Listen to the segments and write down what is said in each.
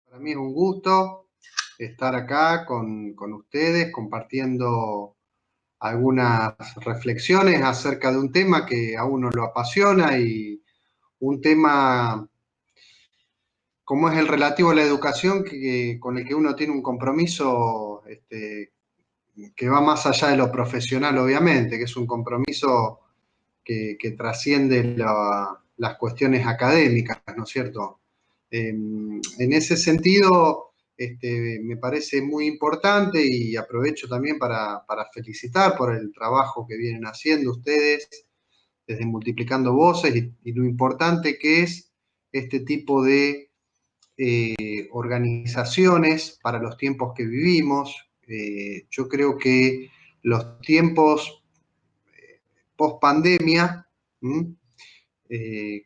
Para mí es un gusto estar acá con ustedes compartiendo algunas reflexiones acerca de un tema que a uno lo apasiona y un tema como es el relativo a la educación con el que uno tiene un compromiso que va más allá de lo profesional, obviamente, que es un compromiso que trasciende las cuestiones académicas, ¿no es cierto? En ese sentido, me parece muy importante y aprovecho también para felicitar por el trabajo que vienen haciendo ustedes desde Multiplicando Voces y lo importante que es este tipo de organizaciones para los tiempos que vivimos. Yo creo que los tiempos post pandemia,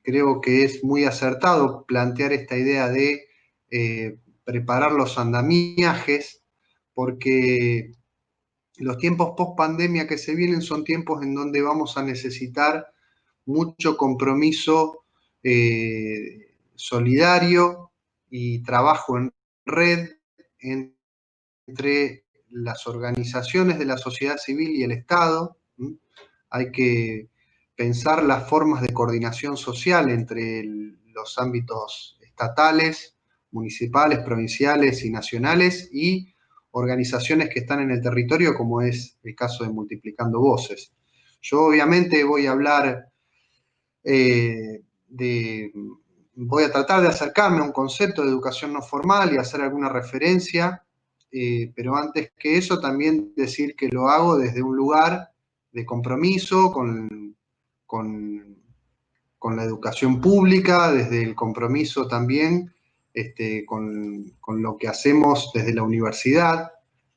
creo que es muy acertado plantear esta idea de preparar los andamiajes, porque los tiempos post pandemia que se vienen son tiempos en donde vamos a necesitar mucho compromiso solidario y trabajo en red entre las organizaciones de la sociedad civil y el Estado. Hay que pensar las formas de coordinación social entre los ámbitos estatales, municipales, provinciales y nacionales y organizaciones que están en el territorio, como es el caso de Multiplicando Voces. Yo obviamente voy a hablar voy a tratar de acercarme a un concepto de educación no formal y hacer alguna referencia, pero antes que eso también decir que lo hago desde un lugar de compromiso con la educación pública, desde el compromiso también con lo que hacemos desde la universidad.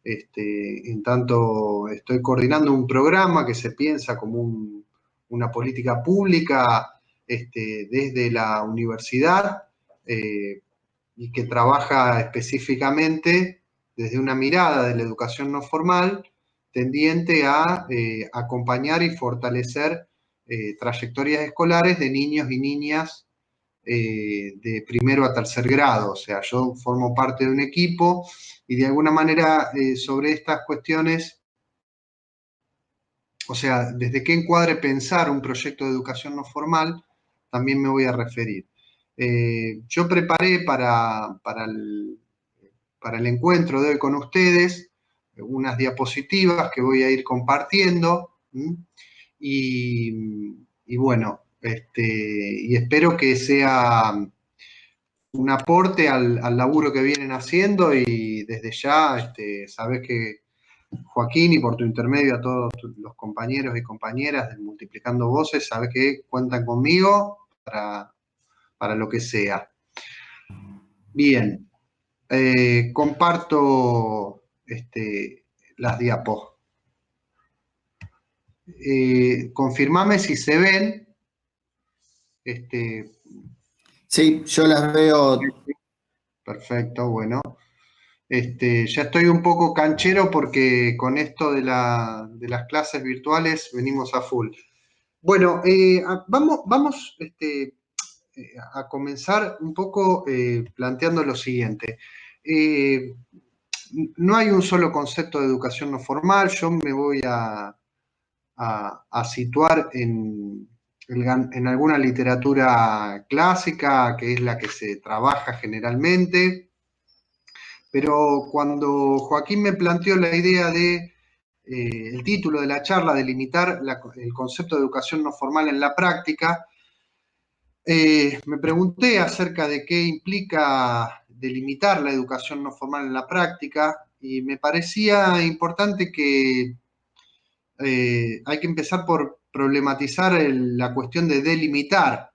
En tanto, estoy coordinando un programa que se piensa como una política pública desde la universidad y que trabaja específicamente desde una mirada de la educación no formal tendiente a acompañar y fortalecer trayectorias escolares de niños y niñas de primero a tercer grado. O sea, yo formo parte de un equipo y de alguna manera sobre estas cuestiones, o sea, desde qué encuadre pensar un proyecto de educación no formal, también me voy a referir. Yo preparé para el encuentro de hoy con ustedes unas diapositivas que voy a ir compartiendo. Y bueno, y espero que sea un aporte al laburo que vienen haciendo y desde ya sabés que Joaquín y por tu intermedio a todos los compañeros y compañeras de Multiplicando Voces, sabés que cuentan conmigo para lo que sea. Bien, comparto las diapos. Confirmame si se ven. Sí, yo las veo. Perfecto, bueno. Ya estoy un poco canchero porque con esto de las clases virtuales venimos a full. Bueno, vamos a comenzar un poco planteando lo siguiente. No hay un solo concepto de educación no formal, yo me voy a situar en alguna literatura clásica, que es la que se trabaja generalmente, pero cuando Joaquín me planteó la idea de el título de la charla, de limitar el concepto de educación no formal en la práctica, me pregunté acerca de qué implica delimitar la educación no formal en la práctica y me parecía importante que hay que empezar por problematizar la cuestión de delimitar,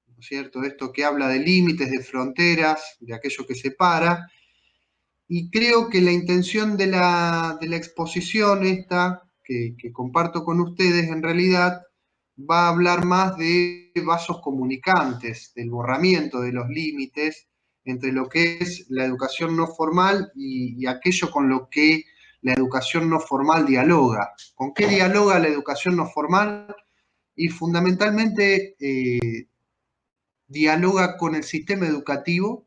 ¿no es cierto? Esto que habla de límites, de fronteras, de aquello que separa. Y creo que la intención de la exposición esta, que comparto con ustedes, en realidad va a hablar más de vasos comunicantes, del borramiento de los límites entre lo que es la educación no formal y aquello con lo que la educación no formal dialoga. ¿Con qué dialoga la educación no formal? Y fundamentalmente dialoga con el sistema educativo,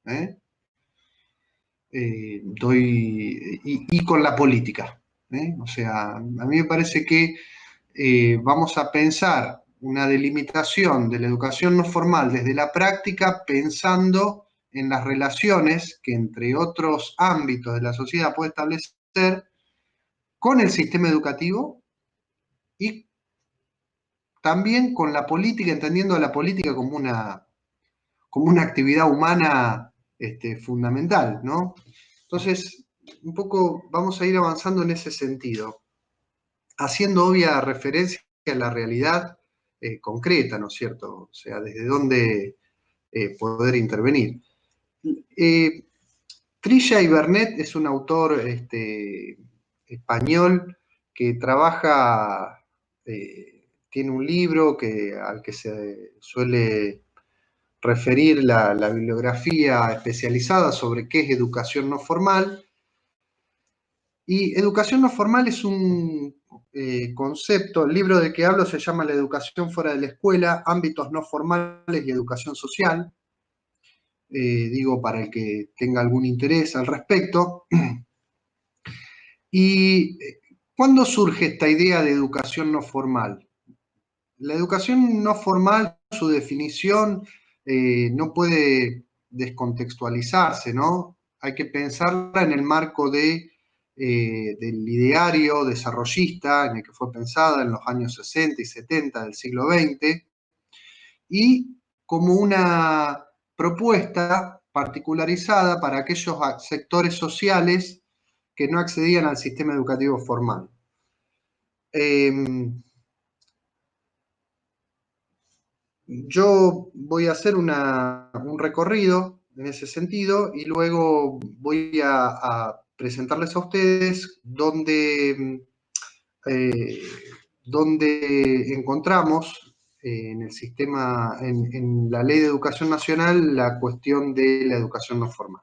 ¿eh? y con la política. O sea, a mí me parece que vamos a pensar una delimitación de la educación no formal desde la práctica pensando en las relaciones que entre otros ámbitos de la sociedad puede establecer con el sistema educativo y también con la política, entendiendo a la política como una actividad humana fundamental, ¿no? Entonces, un poco vamos a ir avanzando en ese sentido, haciendo obvia referencia a la realidad concreta, ¿no es cierto? O sea, desde dónde poder intervenir. Trilla y Bernet es un autor español que trabaja, tiene un libro al que se suele referir la bibliografía especializada sobre qué es educación no formal. Y educación no formal es un concepto, el libro del que hablo se llama La educación fuera de la escuela, ámbitos no formales y educación social. Digo para el que tenga algún interés al respecto. ¿Y cuándo surge esta idea de educación no formal? La educación no formal, su definición, no puede descontextualizarse, ¿no? Hay que pensarla en el marco del ideario desarrollista en el que fue pensada en los años 60 y 70 del siglo XX y como una propuesta particularizada para aquellos sectores sociales que no accedían al sistema educativo formal. Yo voy a hacer un recorrido en ese sentido y luego voy a presentarles a ustedes eh, donde encontramos en el sistema, en la Ley de Educación Nacional, la cuestión de la educación no formal.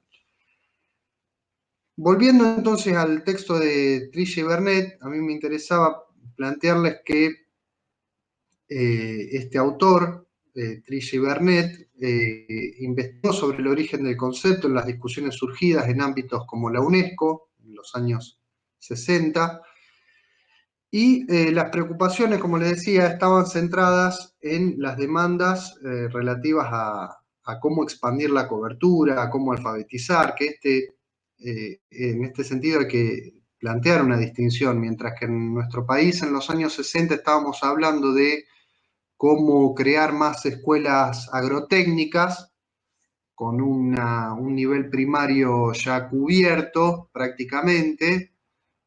Volviendo entonces al texto de Trilla y Bernet, a mí me interesaba plantearles que este autor, Trilla y Bernet, investigó sobre el origen del concepto en las discusiones surgidas en ámbitos como la UNESCO, en los años 60, y las preocupaciones, como les decía, estaban centradas en las demandas relativas a cómo expandir la cobertura, a cómo alfabetizar, que en este sentido hay que plantear una distinción, mientras que en nuestro país en los años 60 estábamos hablando de cómo crear más escuelas agrotécnicas con un nivel primario ya cubierto prácticamente,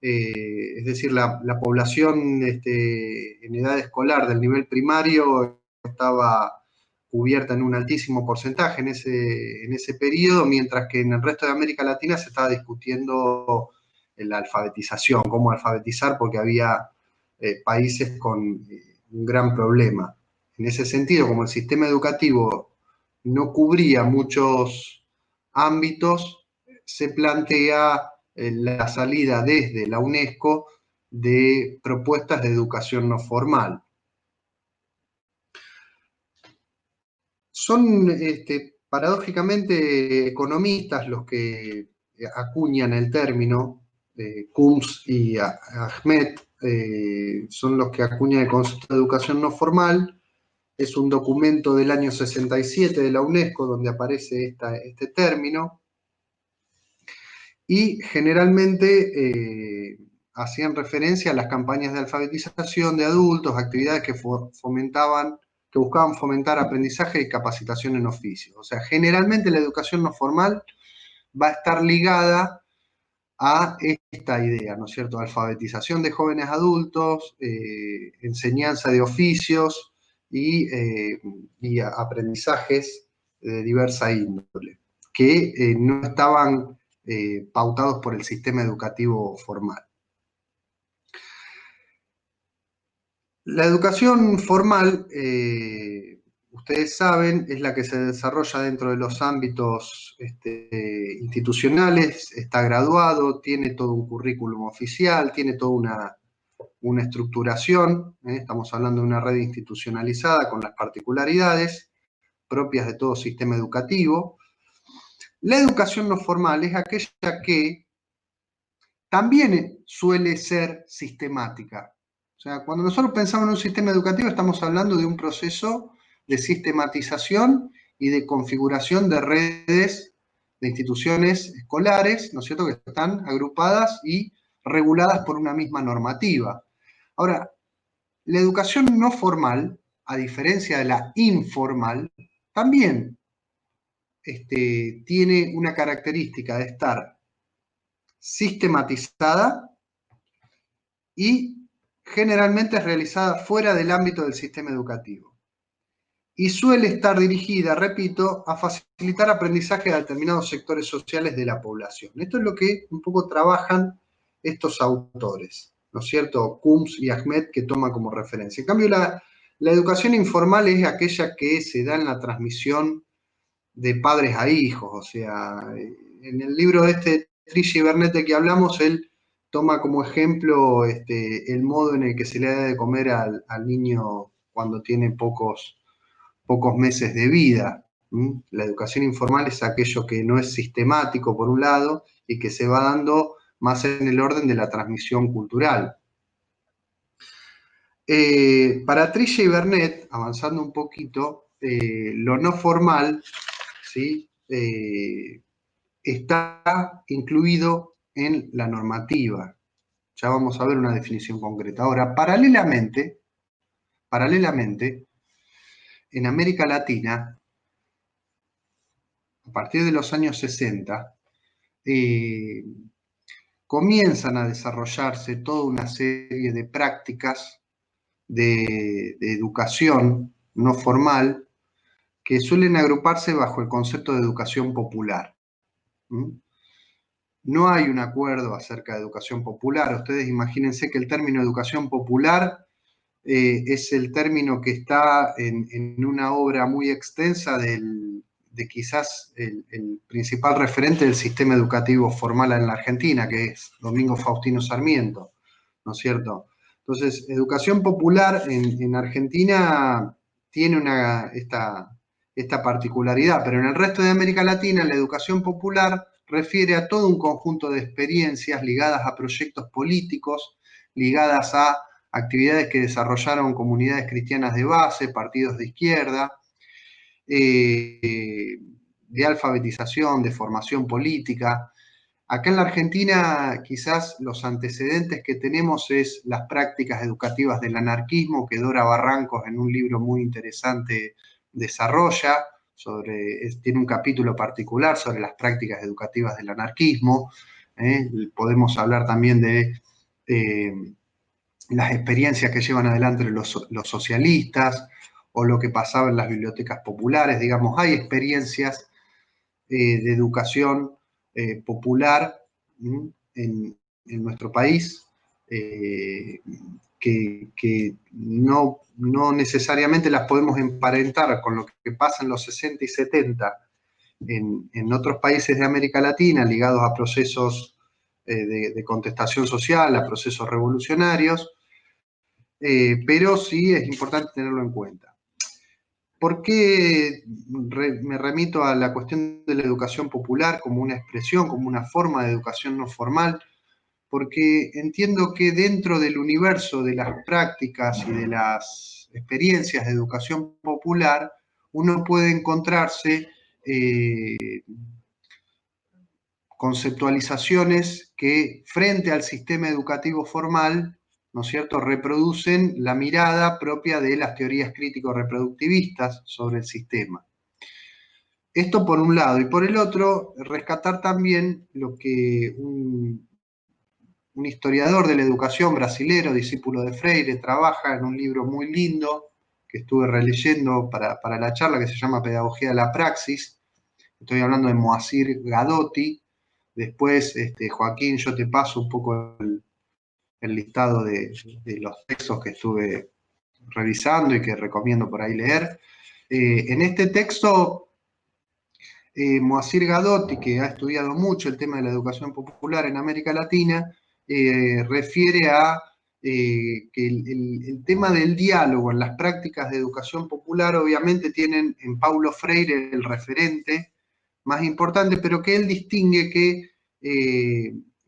es decir, la población en edad escolar del nivel primario estaba cubierta en un altísimo porcentaje en ese periodo, mientras que en el resto de América Latina se estaba discutiendo la alfabetización, cómo alfabetizar, porque había países con un gran problema. En ese sentido, como el sistema educativo no cubría muchos ámbitos, se plantea la salida desde la UNESCO de propuestas de educación no formal. Son paradójicamente economistas los que acuñan el término, Coombs y Ahmed son los que acuñan el concepto de educación no formal. Es un documento del año 67 de la UNESCO donde aparece este término. Y generalmente hacían referencia a las campañas de alfabetización de adultos, actividades que buscaban fomentar aprendizaje y capacitación en oficios. O sea, generalmente la educación no formal va a estar ligada a esta idea, ¿no es cierto? Alfabetización de jóvenes adultos, enseñanza de oficios y aprendizajes de diversa índole, que no estaban pautados por el sistema educativo formal. La educación formal, ustedes saben, es la que se desarrolla dentro de los ámbitos institucionales, está graduado, tiene todo un currículum oficial, tiene toda una estructuración, estamos hablando de una red institucionalizada con las particularidades propias de todo sistema educativo. La educación no formal es aquella que también suele ser sistemática. O sea, cuando nosotros pensamos en un sistema educativo estamos hablando de un proceso de sistematización y de configuración de redes de instituciones escolares, ¿no es cierto?, que están agrupadas y reguladas por una misma normativa. Ahora, la educación no formal, a diferencia de la informal, también tiene una característica de estar sistematizada y generalmente es realizada fuera del ámbito del sistema educativo. Y suele estar dirigida, repito, a facilitar aprendizaje de determinados sectores sociales de la población. Esto es lo que un poco trabajan estos autores, ¿no es cierto? Coombs y Ahmed, que toman como referencia. En cambio, la educación informal es aquella que se da en la transmisión de padres a hijos. O sea, en el libro de Trisha y Bernet de que hablamos, él toma como ejemplo el modo en el que se le da de comer al niño cuando tiene pocos meses de vida. La educación informal es aquello que no es sistemático, por un lado, y que se va dando más en el orden de la transmisión cultural. Para Trisha y Bernet, avanzando un poquito, lo no formal, ¿sí?, está incluido en la normativa. Ya vamos a ver una definición concreta. Ahora, paralelamente, en América Latina, a partir de los años 60, comienzan a desarrollarse toda una serie de prácticas de educación no formal que suelen agruparse bajo el concepto de educación popular. No hay un acuerdo acerca de educación popular. Ustedes imagínense que el término educación popular es el término que está en una obra muy extensa de quizás el principal referente del sistema educativo formal en la Argentina, que es Domingo Faustino Sarmiento, ¿no es cierto? Entonces, educación popular en Argentina tiene esta particularidad, pero en el resto de América Latina la educación popular refiere a todo un conjunto de experiencias ligadas a proyectos políticos, ligadas a actividades que desarrollaron comunidades cristianas de base, partidos de izquierda, de alfabetización, de formación política. Acá en la Argentina quizás los antecedentes que tenemos es las prácticas educativas del anarquismo, que Dora Barrancos en un libro muy interesante desarrolla, tiene un capítulo particular sobre las prácticas educativas del anarquismo. Podemos hablar también de las experiencias que llevan adelante los socialistas o lo que pasaba en las bibliotecas populares. Digamos, hay experiencias de educación popular en nuestro país que no necesariamente las podemos emparentar con lo que pasa en los 60 y 70 en otros países de América Latina ligados a procesos de contestación social, a procesos revolucionarios, pero sí es importante tenerlo en cuenta. ¿Por qué me remito a la cuestión de la educación popular como una expresión, como una forma de educación no formal? Porque entiendo que dentro del universo de las prácticas y de las experiencias de educación popular, uno puede encontrarse conceptualizaciones que frente al sistema educativo formal, ¿no es cierto?, reproducen la mirada propia de las teorías crítico-reproductivistas sobre el sistema. Esto por un lado, y por el otro, rescatar también lo que un historiador de la educación brasilero, discípulo de Freire, trabaja en un libro muy lindo que estuve releyendo para la charla, que se llama Pedagogía de la Praxis. Estoy hablando de Moacir Gadotti. Después, Joaquín, yo te paso un poco el listado de los textos que estuve revisando y que recomiendo por ahí leer. En este texto, Moacir Gadotti, que ha estudiado mucho el tema de la educación popular en América Latina, refiere a que el tema del diálogo en las prácticas de educación popular obviamente tienen en Paulo Freire el referente más importante, pero que él distingue que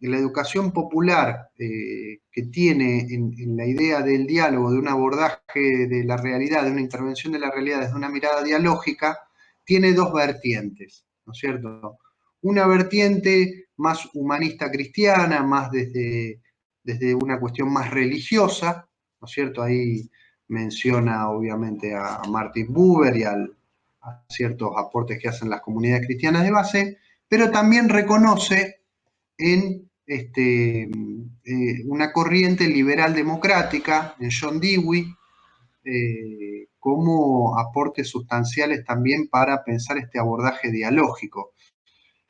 la educación popular que tiene en la idea del diálogo, de un abordaje de la realidad, de una intervención de la realidad desde una mirada dialógica, tiene dos vertientes, ¿no es cierto? Una vertiente más humanista cristiana, más desde una cuestión más religiosa, ¿no es cierto? Ahí menciona obviamente a Martin Buber y a ciertos aportes que hacen las comunidades cristianas de base, pero también reconoce en una corriente liberal democrática, en John Dewey, como aportes sustanciales también para pensar este abordaje dialógico.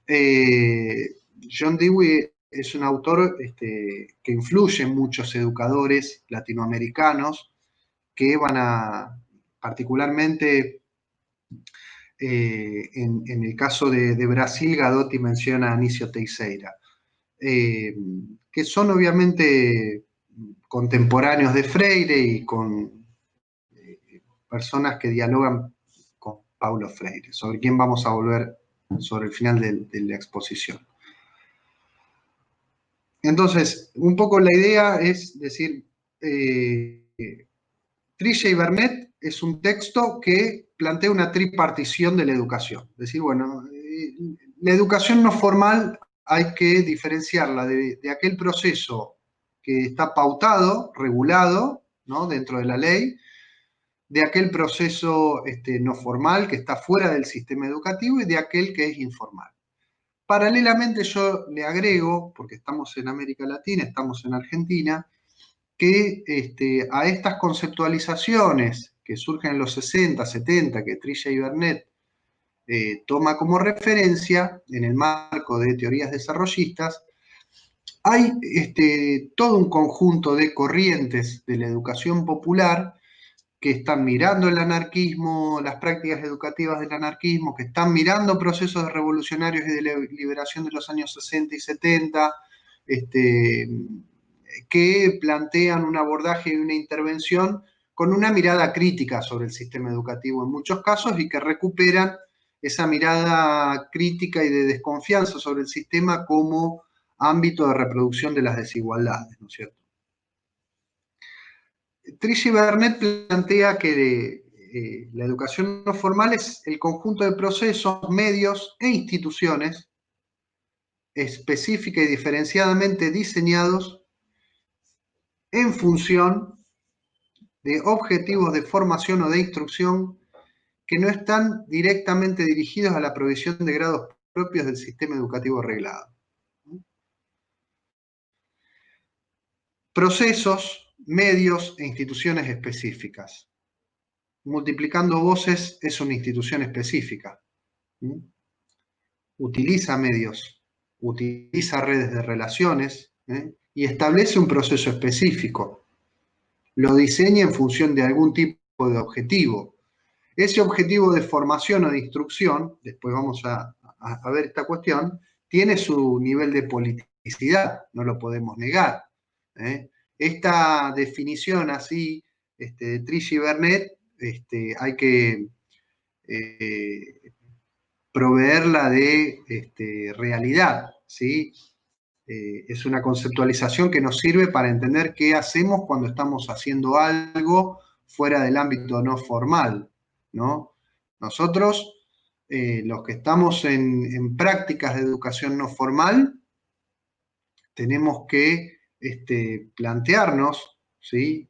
John Dewey es un autor que influye en muchos educadores latinoamericanos que van a, particularmente en el caso de Brasil, Gadotti menciona a Anísio Teixeira, que son obviamente contemporáneos de Freire y con personas que dialogan con Paulo Freire, sobre quién vamos a volver sobre el final de la exposición. Entonces, un poco la idea es decir, Trilla y Bernet es un texto que plantea una tripartición de la educación. Es decir, bueno, la educación no formal hay que diferenciarla de aquel proceso que está pautado, regulado, ¿no?, dentro de la ley, de aquel proceso no formal que está fuera del sistema educativo y de aquel que es informal. Paralelamente yo le agrego, porque estamos en América Latina, estamos en Argentina, que a estas conceptualizaciones que surgen en los 60, 70, que Trilla y Bernet toma como referencia en el marco de teorías desarrollistas, hay todo un conjunto de corrientes de la educación popular que están mirando el anarquismo, las prácticas educativas del anarquismo, que están mirando procesos revolucionarios y de liberación de los años 60 y 70, que plantean un abordaje y una intervención con una mirada crítica sobre el sistema educativo en muchos casos y que recuperan esa mirada crítica y de desconfianza sobre el sistema como ámbito de reproducción de las desigualdades, ¿no es cierto? Trilla y Bernet plantea que la educación no formal es el conjunto de procesos, medios e instituciones específica y diferenciadamente diseñados en función de objetivos de formación o de instrucción que no están directamente dirigidos a la provisión de grados propios del sistema educativo reglado. Procesos, medios e instituciones específicas. Multiplicando voces es una institución específica. Utiliza medios, utiliza redes de relaciones y establece un proceso específico. Lo diseña en función de algún tipo de objetivo. Ese objetivo de formación o de instrucción, después vamos a ver esta cuestión, tiene su nivel de politicidad, no lo podemos negar. Esta definición así de Trilla y Bernet hay que proveerla de realidad, ¿sí? Es una conceptualización que nos sirve para entender qué hacemos cuando estamos haciendo algo fuera del ámbito no formal, ¿no? Nosotros, los que estamos en prácticas de educación no formal, tenemos que plantearnos, ¿sí?,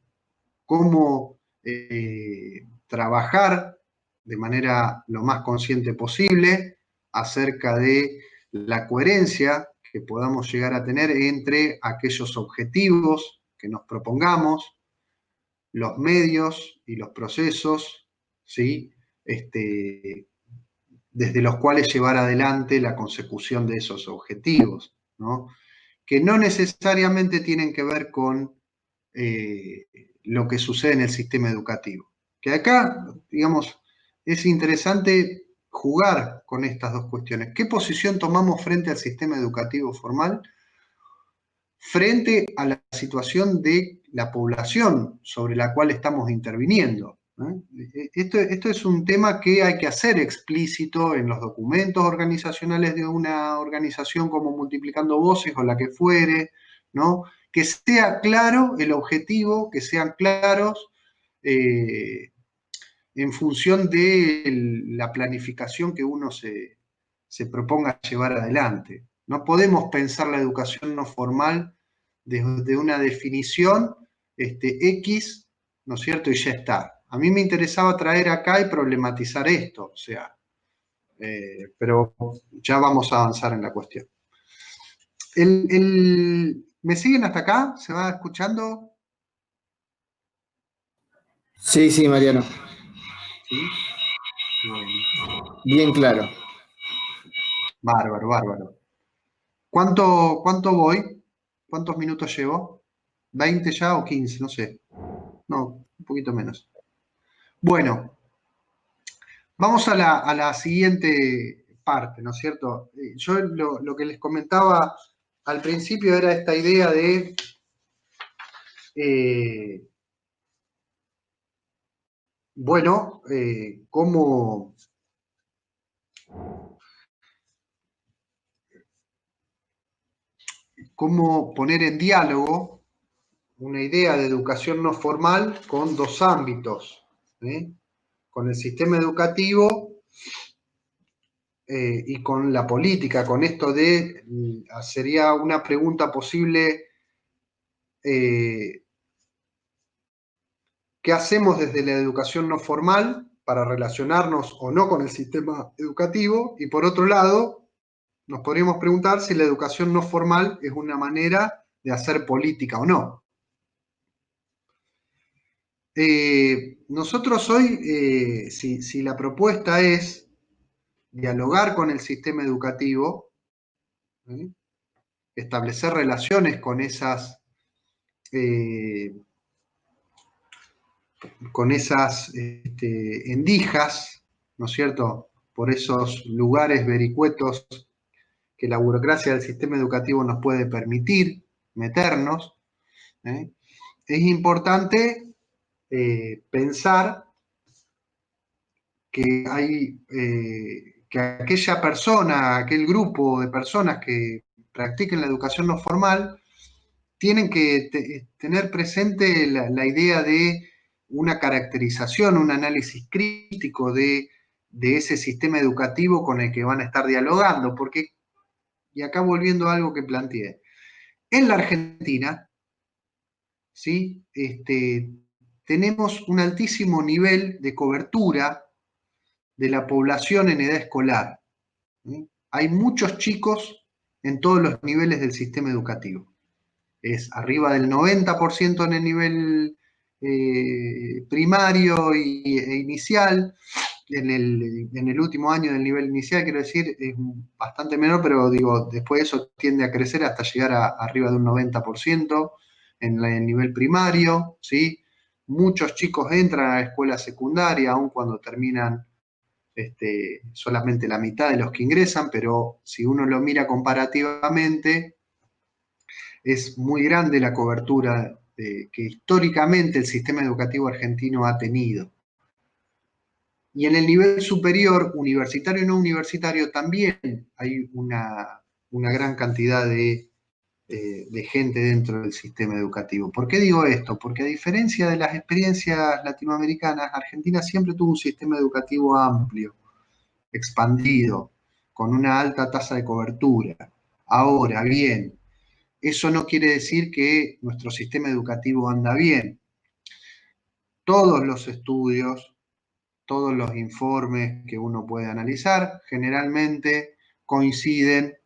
cómo trabajar de manera lo más consciente posible acerca de la coherencia que podamos llegar a tener entre aquellos objetivos que nos propongamos, los medios y los procesos, ¿sí?, desde los cuales llevar adelante la consecución de esos objetivos, ¿no?, que no necesariamente tienen que ver con lo que sucede en el sistema educativo. Que acá, digamos, es interesante jugar con estas dos cuestiones. ¿Qué posición tomamos frente al sistema educativo formal? Frente a la situación de la población sobre la cual estamos interviniendo. Esto es un tema que hay que hacer explícito en los documentos organizacionales de una organización como Multiplicando Voces o la que fuere, ¿no? Que sea claro el objetivo, que sean claros en función de la planificación que uno se proponga llevar adelante. No podemos pensar la educación no formal desde una definición X, ¿no es cierto? Y ya está. A mí me interesaba traer acá y problematizar esto, o sea, pero ya vamos a avanzar en la cuestión. ¿Me siguen hasta acá? ¿Se va escuchando? Sí, sí, Mariano. Sí. Bueno. Bien claro. Bárbaro, bárbaro. ¿Cuánto voy? ¿Cuántos minutos llevo? ¿20 ya o 15? No sé. No, un poquito menos. Bueno, vamos a la siguiente parte, ¿no es cierto? Yo lo que les comentaba al principio era esta idea de eh, bueno, cómo poner en diálogo una idea de educación no formal con dos ámbitos, ¿eh? Con el sistema educativo y con la política, con esto de, sería una pregunta posible, eh, ¿qué hacemos desde la educación no formal para relacionarnos o no con el sistema educativo? Y por otro lado, nos podríamos preguntar si la educación no formal es una manera de hacer política o no. Nosotros hoy, si la propuesta es dialogar con el sistema educativo, ¿eh? Establecer relaciones eh, con esas endijas, ¿no es cierto? Por esos lugares vericuetos que la burocracia del sistema educativo nos puede permitir meternos, ¿eh? Es importante pensar que que aquella persona, aquel grupo de personas que practiquen la educación no formal, tienen que tener presente la idea de una caracterización, un análisis crítico de ese sistema educativo con el que van a estar dialogando, porque, y acá volviendo a algo que planteé, en la Argentina, ¿sí? Tenemos un altísimo nivel de cobertura de la población en edad escolar. ¿Sí? Hay muchos chicos en todos los niveles del sistema educativo. Es arriba del 90% en el nivel primario e inicial. En el último año del nivel inicial, quiero decir, es bastante menor, pero digo, después eso tiende a crecer hasta llegar arriba de un 90% en el nivel primario, ¿sí? Muchos chicos entran a la escuela secundaria, aun cuando terminan solamente la mitad de los que ingresan, pero si uno lo mira comparativamente, es muy grande la cobertura que históricamente el sistema educativo argentino ha tenido. Y en el nivel superior, universitario y no universitario, también hay una gran cantidad de gente dentro del sistema educativo. ¿Por qué digo esto? Porque a diferencia de las experiencias latinoamericanas, Argentina siempre tuvo un sistema educativo amplio, expandido, con una alta tasa de cobertura. Ahora, bien, eso no quiere decir que nuestro sistema educativo anda bien. Todos los estudios, todos los informes que uno puede analizar, generalmente coinciden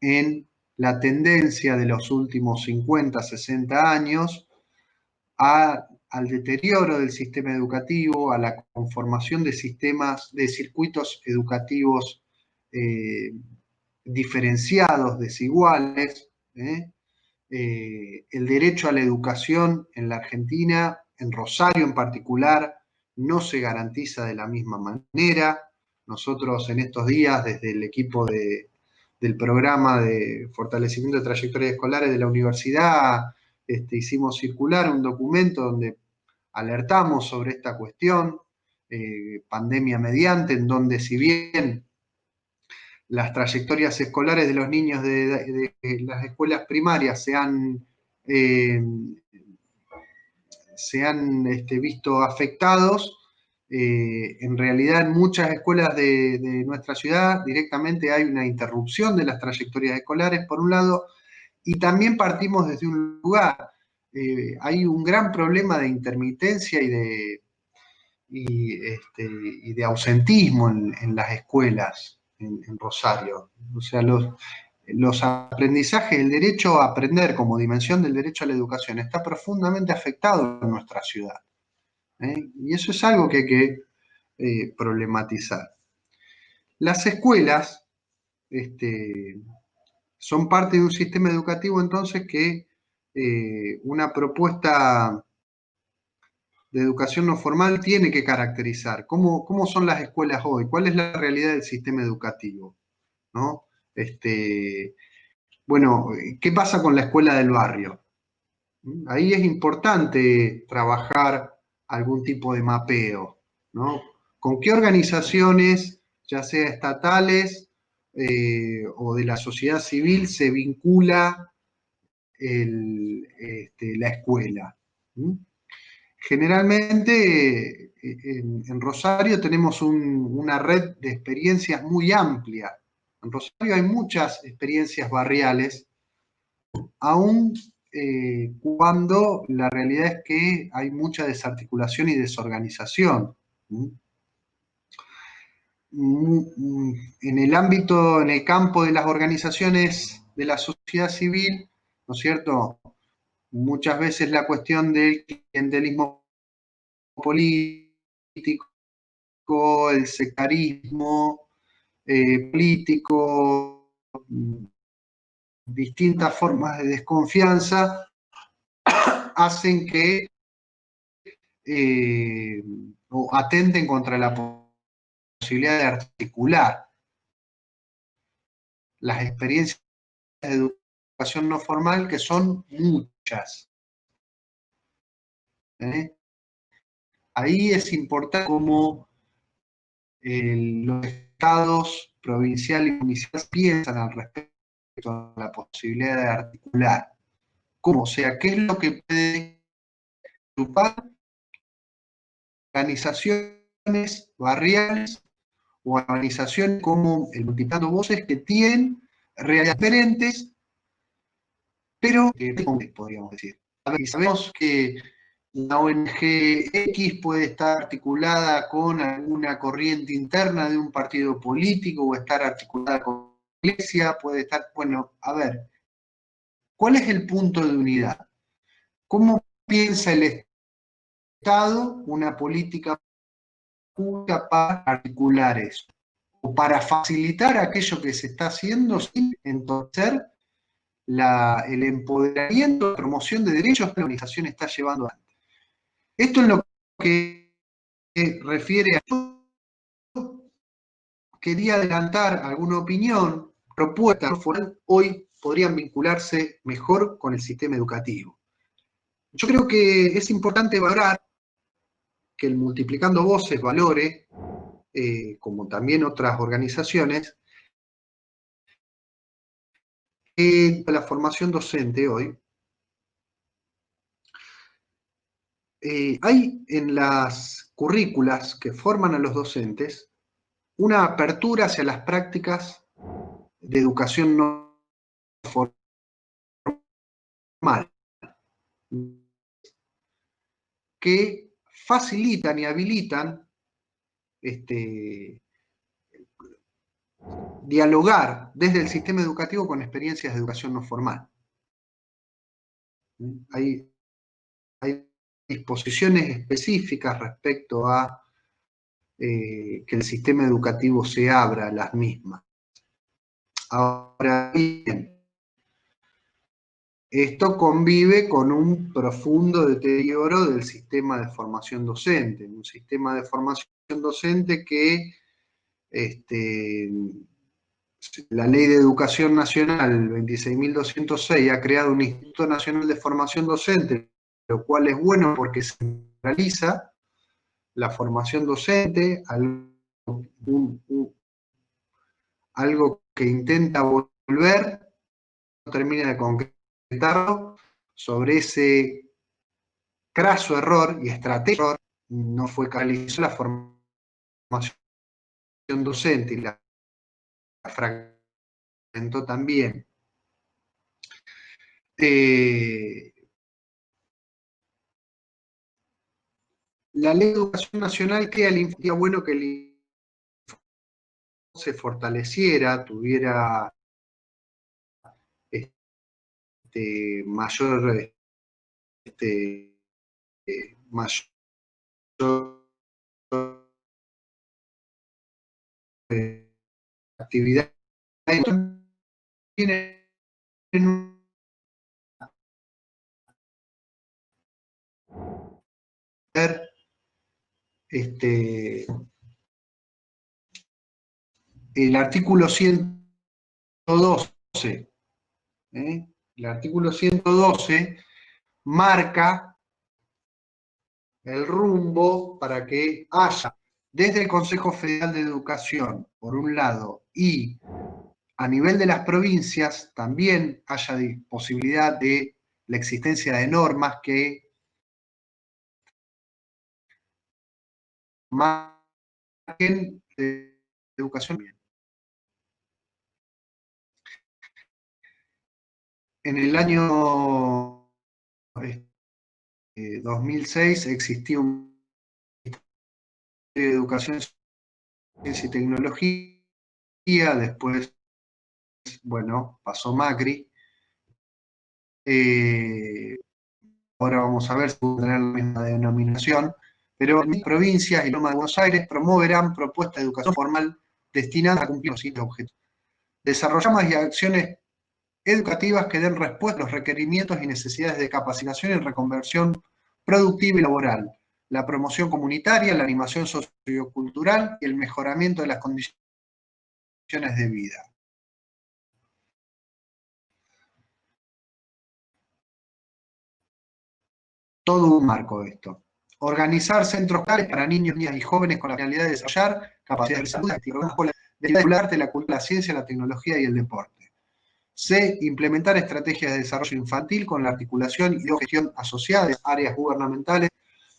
en la tendencia de los últimos 50, 60 años al deterioro del sistema educativo, a la conformación de sistemas, de circuitos educativos diferenciados, desiguales. El derecho a la educación en la Argentina, en Rosario en particular, no se garantiza de la misma manera. Nosotros en estos días, desde el equipo del programa de fortalecimiento de trayectorias escolares de la universidad, hicimos circular un documento donde alertamos sobre esta cuestión, pandemia mediante, en donde si bien las trayectorias escolares de los niños de las escuelas primarias se han visto afectados, en realidad en muchas escuelas de nuestra ciudad directamente hay una interrupción de las trayectorias escolares, por un lado, y también partimos desde un lugar. Hay un gran problema de intermitencia y de ausentismo en las escuelas en Rosario. O sea, los aprendizajes, el derecho a aprender como dimensión del derecho a la educación está profundamente afectado en nuestra ciudad. Y eso es algo que hay que problematizar. Las escuelas son parte de un sistema educativo entonces que una propuesta de educación no formal tiene que caracterizar. ¿Cómo son las escuelas hoy? ¿Cuál es la realidad del sistema educativo? ¿No? Bueno, ¿qué pasa con la escuela del barrio? Ahí es importante trabajar algún tipo de mapeo, ¿no? ¿Con qué organizaciones, ya sea estatales o de la sociedad civil, se vincula la escuela? Generalmente en Rosario tenemos una red de experiencias muy amplia. En Rosario hay muchas experiencias barriales, aun cuando la realidad es que hay mucha desarticulación y desorganización. En el ámbito, en el campo de las organizaciones de la sociedad civil, ¿no es cierto? Muchas veces la cuestión del clientelismo político, el sectarismo político, distintas formas de desconfianza hacen que o atenten contra la posibilidad de articular las experiencias de educación no formal, que son muchas. Ahí es importante cómo los estados provinciales y municipales piensan al respecto a la posibilidad de articular. ¿Cómo? O sea, ¿qué es lo que puede agrupar organizaciones barriales o organizaciones como el Multiplicando Voces que tienen realidades diferentes, pero podríamos decir? A ver, sabemos que la ONG X puede estar articulada con alguna corriente interna de un partido político o estar articulada con la iglesia, puede estar, bueno, a ver, ¿cuál es el punto de unidad? ¿Cómo piensa el Estado una política pública para articular eso? O para facilitar aquello que se está haciendo sin entorpecer el empoderamiento, la promoción de derechos que la organización está llevando adelante. Esto es lo que refiere a... Yo quería adelantar alguna opinión, propuestas, hoy podrían vincularse mejor con el sistema educativo. Yo creo que es importante valorar que el Multiplicando Voces valore, como también otras organizaciones, la formación docente hoy. Hay en las currículas que forman a los docentes una apertura hacia las prácticas de educación no formal, que facilitan y habilitan dialogar desde el sistema educativo con experiencias de educación no formal. Hay disposiciones específicas respecto a que el sistema educativo se abra a las mismas. Ahora bien, esto convive con un profundo deterioro del sistema de formación docente, un sistema de formación docente que la Ley de Educación Nacional 26.206 ha creado un Instituto Nacional de Formación Docente, lo cual es bueno porque se realiza, la formación docente, algo que intenta volver, no termina de concretarlo, sobre ese craso error y estratégico, no fue realizó la formación docente y la fragmentó también. La Ley de Educación Nacional crea bueno que el se fortaleciera, tuviera mayor, mayor actividad. El artículo 112, el artículo 112 marca el rumbo para que haya desde el Consejo Federal de Educación, por un lado, y a nivel de las provincias también haya posibilidad de la existencia de normas que marquen de educación. En el año 2006 existía un Ministerio de Educación, Ciencia y Tecnología, después, bueno, pasó Macri. Ahora vamos a ver si va a tener la misma denominación, pero en mis provincias y Loma de Buenos Aires promoverán propuestas de educación formal destinadas a cumplir los siguientes objetivos. Desarrollamos acciones educativas que den respuesta a los requerimientos y necesidades de capacitación y reconversión productiva y laboral, la promoción comunitaria, la animación sociocultural y el mejoramiento de las condiciones de vida. Todo un marco esto. Organizar centros locales para niños, niñas y jóvenes con la finalidad de desarrollar capacidades de salud, del arte, la cultura, la ciencia, la tecnología y el deporte. C. Implementar estrategias de desarrollo infantil con la articulación y gestión asociada de áreas gubernamentales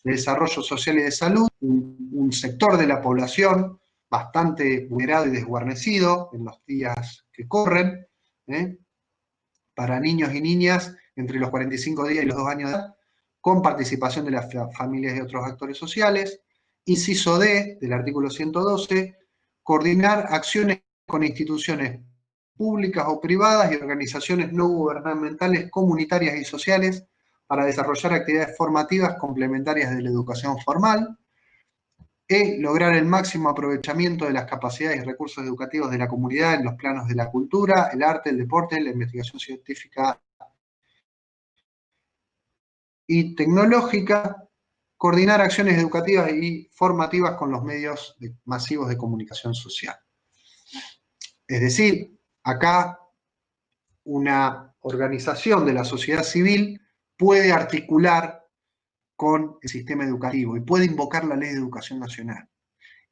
de desarrollo social y de salud, un sector de la población bastante vulnerado y desguarnecido en los días que corren, para niños y niñas entre los 45 días y los 2 años de edad, con participación de las familias y otros actores sociales. Inciso D del artículo 112, coordinar acciones con instituciones públicas o privadas y organizaciones no gubernamentales, comunitarias y sociales para desarrollar actividades formativas complementarias de la educación formal. E. Lograr el máximo aprovechamiento de las capacidades y recursos educativos de la comunidad en los planos de la cultura, el arte, el deporte, la investigación científica y tecnológica, coordinar acciones educativas y formativas con los medios masivos de comunicación social. Es decir, acá una organización de la sociedad civil puede articular con el sistema educativo y puede invocar la Ley de Educación Nacional.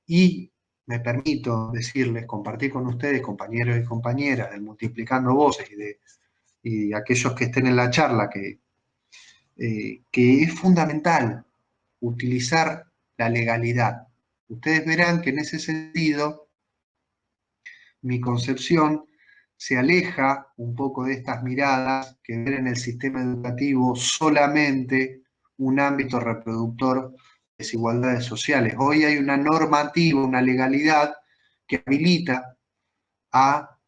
Y me permito decirles, compartir con ustedes, compañeros y compañeras de Multiplicando Voces y de aquellos que estén en la charla, que es fundamental utilizar la legalidad. Ustedes verán que en ese sentido mi concepción se aleja un poco de estas miradas que ven en el sistema educativo solamente un ámbito reproductor de desigualdades sociales. Hoy hay una normativa, una legalidad que habilita a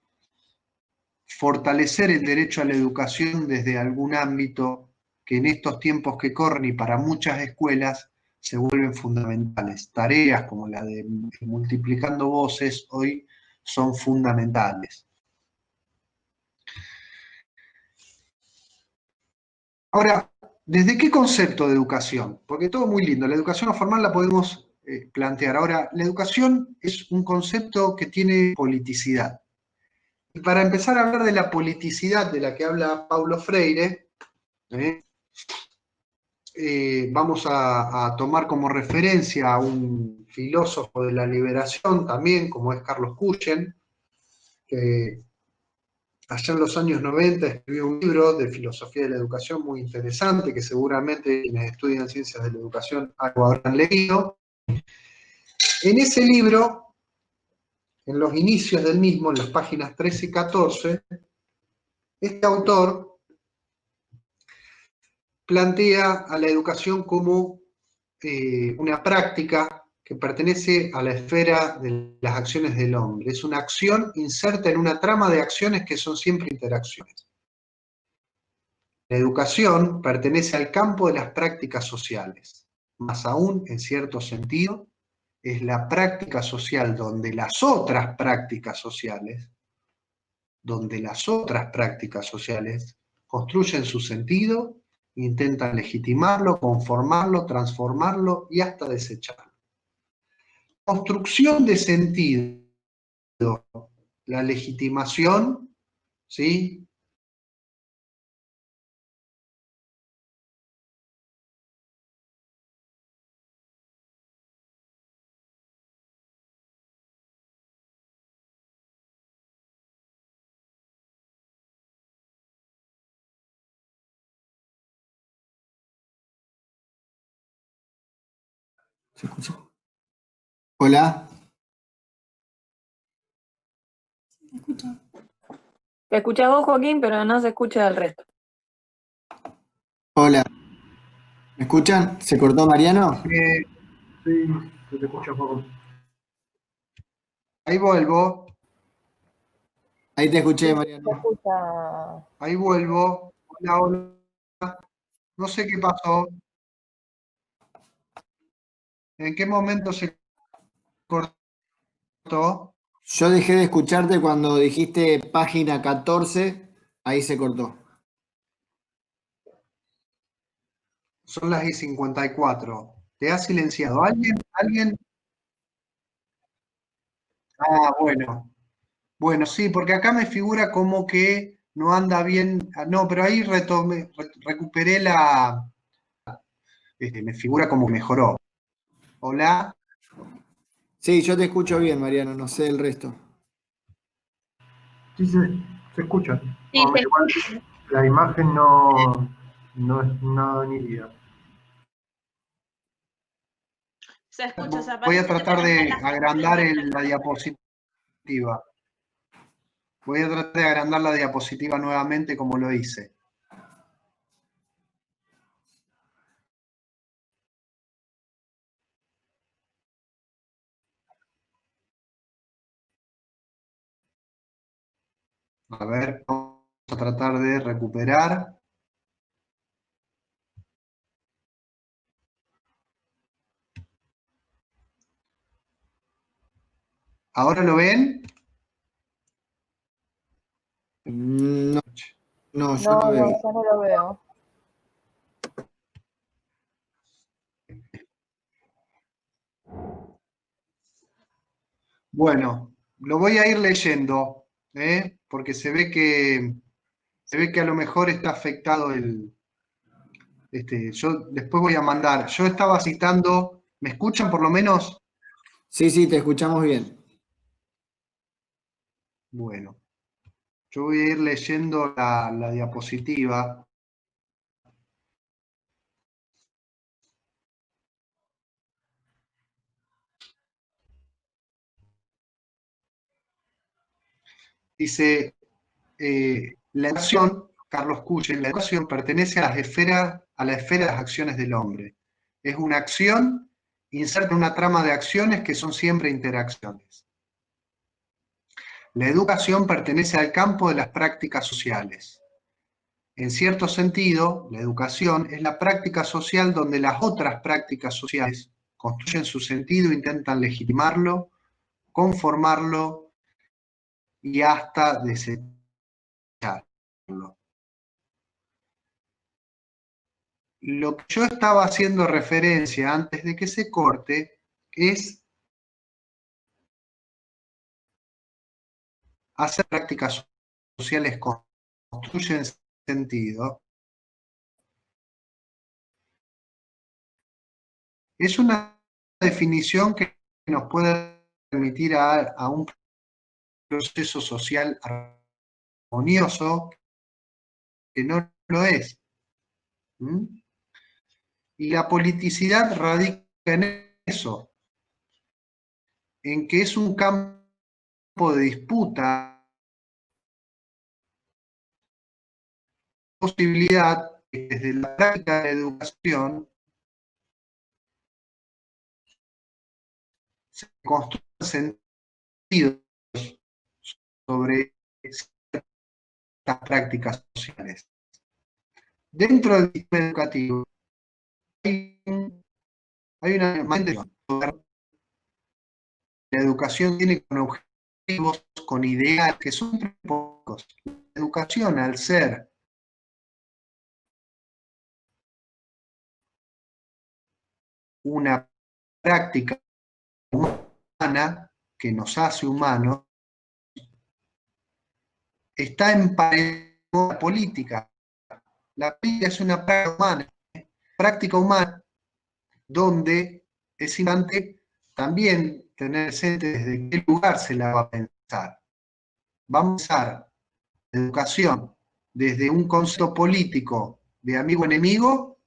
fortalecer el derecho a la educación desde algún ámbito que en estos tiempos que corren y para muchas escuelas se vuelven fundamentales. Tareas como la de Multiplicando Voces hoy son fundamentales. Ahora, ¿desde qué concepto de educación? Porque todo muy lindo, la educación no formal la podemos plantear. Ahora, la educación es un concepto que tiene politicidad. Y para empezar a hablar de la politicidad de la que habla Paulo Freire, vamos a tomar como referencia a un filósofo de la liberación también, como es Carlos Cuyen, que allá en los años 90 escribió un libro de filosofía de la educación muy interesante, que seguramente quienes estudian ciencias de la educación algo habrán leído. En ese libro, en los inicios del mismo, en las páginas 13 y 14, este autor plantea a la educación como una práctica que pertenece a la esfera de las acciones del hombre. Es una acción inserta en una trama de acciones que son siempre interacciones. La educación pertenece al campo de las prácticas sociales, más aún, en cierto sentido, es la práctica social donde las otras prácticas sociales construyen su sentido, intentan legitimarlo, conformarlo, transformarlo y hasta desecharlo. Construcción de sentido, la legitimación, ¿sí? ¿Se escucha? Hola, Te escuchas vos, Joaquín, pero no se escucha el resto. hola. ¿Me escuchan? ¿Se cortó Mariano? Sí, se te escucha poco. Ahí vuelvo, Ahí te escuché, Se Mariano. escucha. ahí vuelvo. Hola, hola. No sé qué pasó. ¿En qué momento se cortó? Yo dejé de escucharte cuando dijiste página 14, ahí se cortó. Son las 10:54. ¿Te ha silenciado alguien? ¿Alguien? Ah, bueno. Bueno, sí, porque acá me figura como que no anda bien. No, pero ahí recuperé me figura como que mejoró. Hola. Sí, yo te escucho bien, Mariano, no sé el resto. Sí, se escucha. Sí, se Igual escucha. la imagen no es nada nítida. Se escucha, se Voy a aparece, tratar pero no en de las agrandar conferencias. la diapositiva. Voy a tratar de agrandar la diapositiva nuevamente como lo hice. A ver, vamos a tratar de recuperar. ¿Ahora lo ven? No, no, yo No, no no, veo. yo no lo veo. Bueno, lo voy a ir leyendo, porque se ve que a lo mejor está afectado yo después voy a mandar. Yo estaba citando, ¿me escuchan por lo menos? Sí, sí, te escuchamos bien. Bueno, yo voy a ir leyendo la diapositiva. Dice, la educación, Carlos Cuyen, la educación pertenece a la esfera de las acciones del hombre. Es una acción inserta en una trama de acciones que son siempre interacciones. La educación pertenece al campo de las prácticas sociales. En cierto sentido, la educación es la práctica social donde las otras prácticas sociales construyen su sentido, intentan legitimarlo, conformarlo y hasta desecharlo. Lo que yo estaba haciendo referencia antes de que se corte es hacer prácticas sociales construyen sentido Es una definición que nos puede permitir a un proceso social armonioso que no lo es. ¿Mm? Y la politicidad radica en eso, en que es un campo de disputa, posibilidad que desde la práctica de la educación se construyen sentidos sobre estas prácticas sociales. Dentro del sistema educativo hay una manera de la educación tiene con objetivos, con ideales que son pocos. La educación, al ser una práctica humana que nos hace humanos, está emparentada con la política. La política es una práctica humana donde es importante también tener presente desde qué lugar se la va a pensar. Vamos a pensar educación desde un concepto político de amigo-enemigo,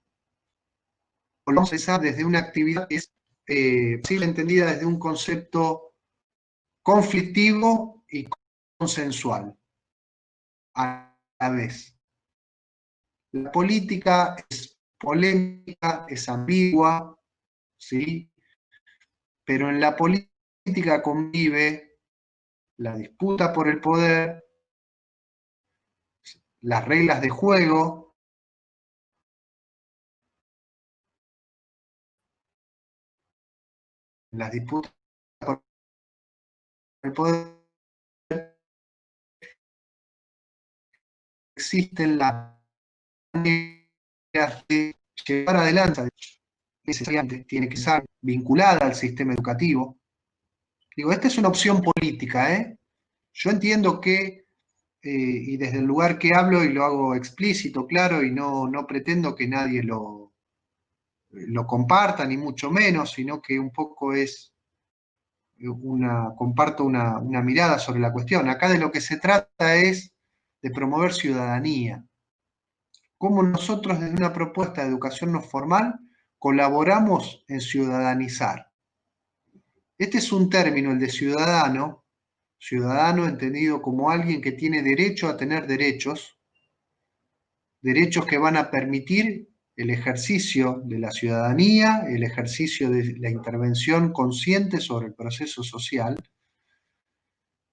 o lo vamos a pensar desde una actividad que es posible entendida desde un concepto conflictivo y consensual a la vez. La política es polémica, es ambigua, ¿sí? Pero en la política convive la disputa por el poder, las reglas de juego, las disputas por el poder, existen las maneras de llevar adelante, necesariamente tiene que estar vinculada al sistema educativo. Digo, esta es una opción política, ¿eh? Yo entiendo que, y desde el lugar que hablo y lo hago explícito, claro, y no pretendo que nadie lo comparta, ni mucho menos, sino que un poco es comparto una mirada sobre la cuestión. Acá de lo que se trata es de promover ciudadanía. Cómo nosotros desde una propuesta de educación no formal colaboramos en ciudadanizar. Este es un término, el de ciudadano entendido como alguien que tiene derecho a tener derechos que van a permitir el ejercicio de la ciudadanía, el ejercicio de la intervención consciente sobre el proceso social.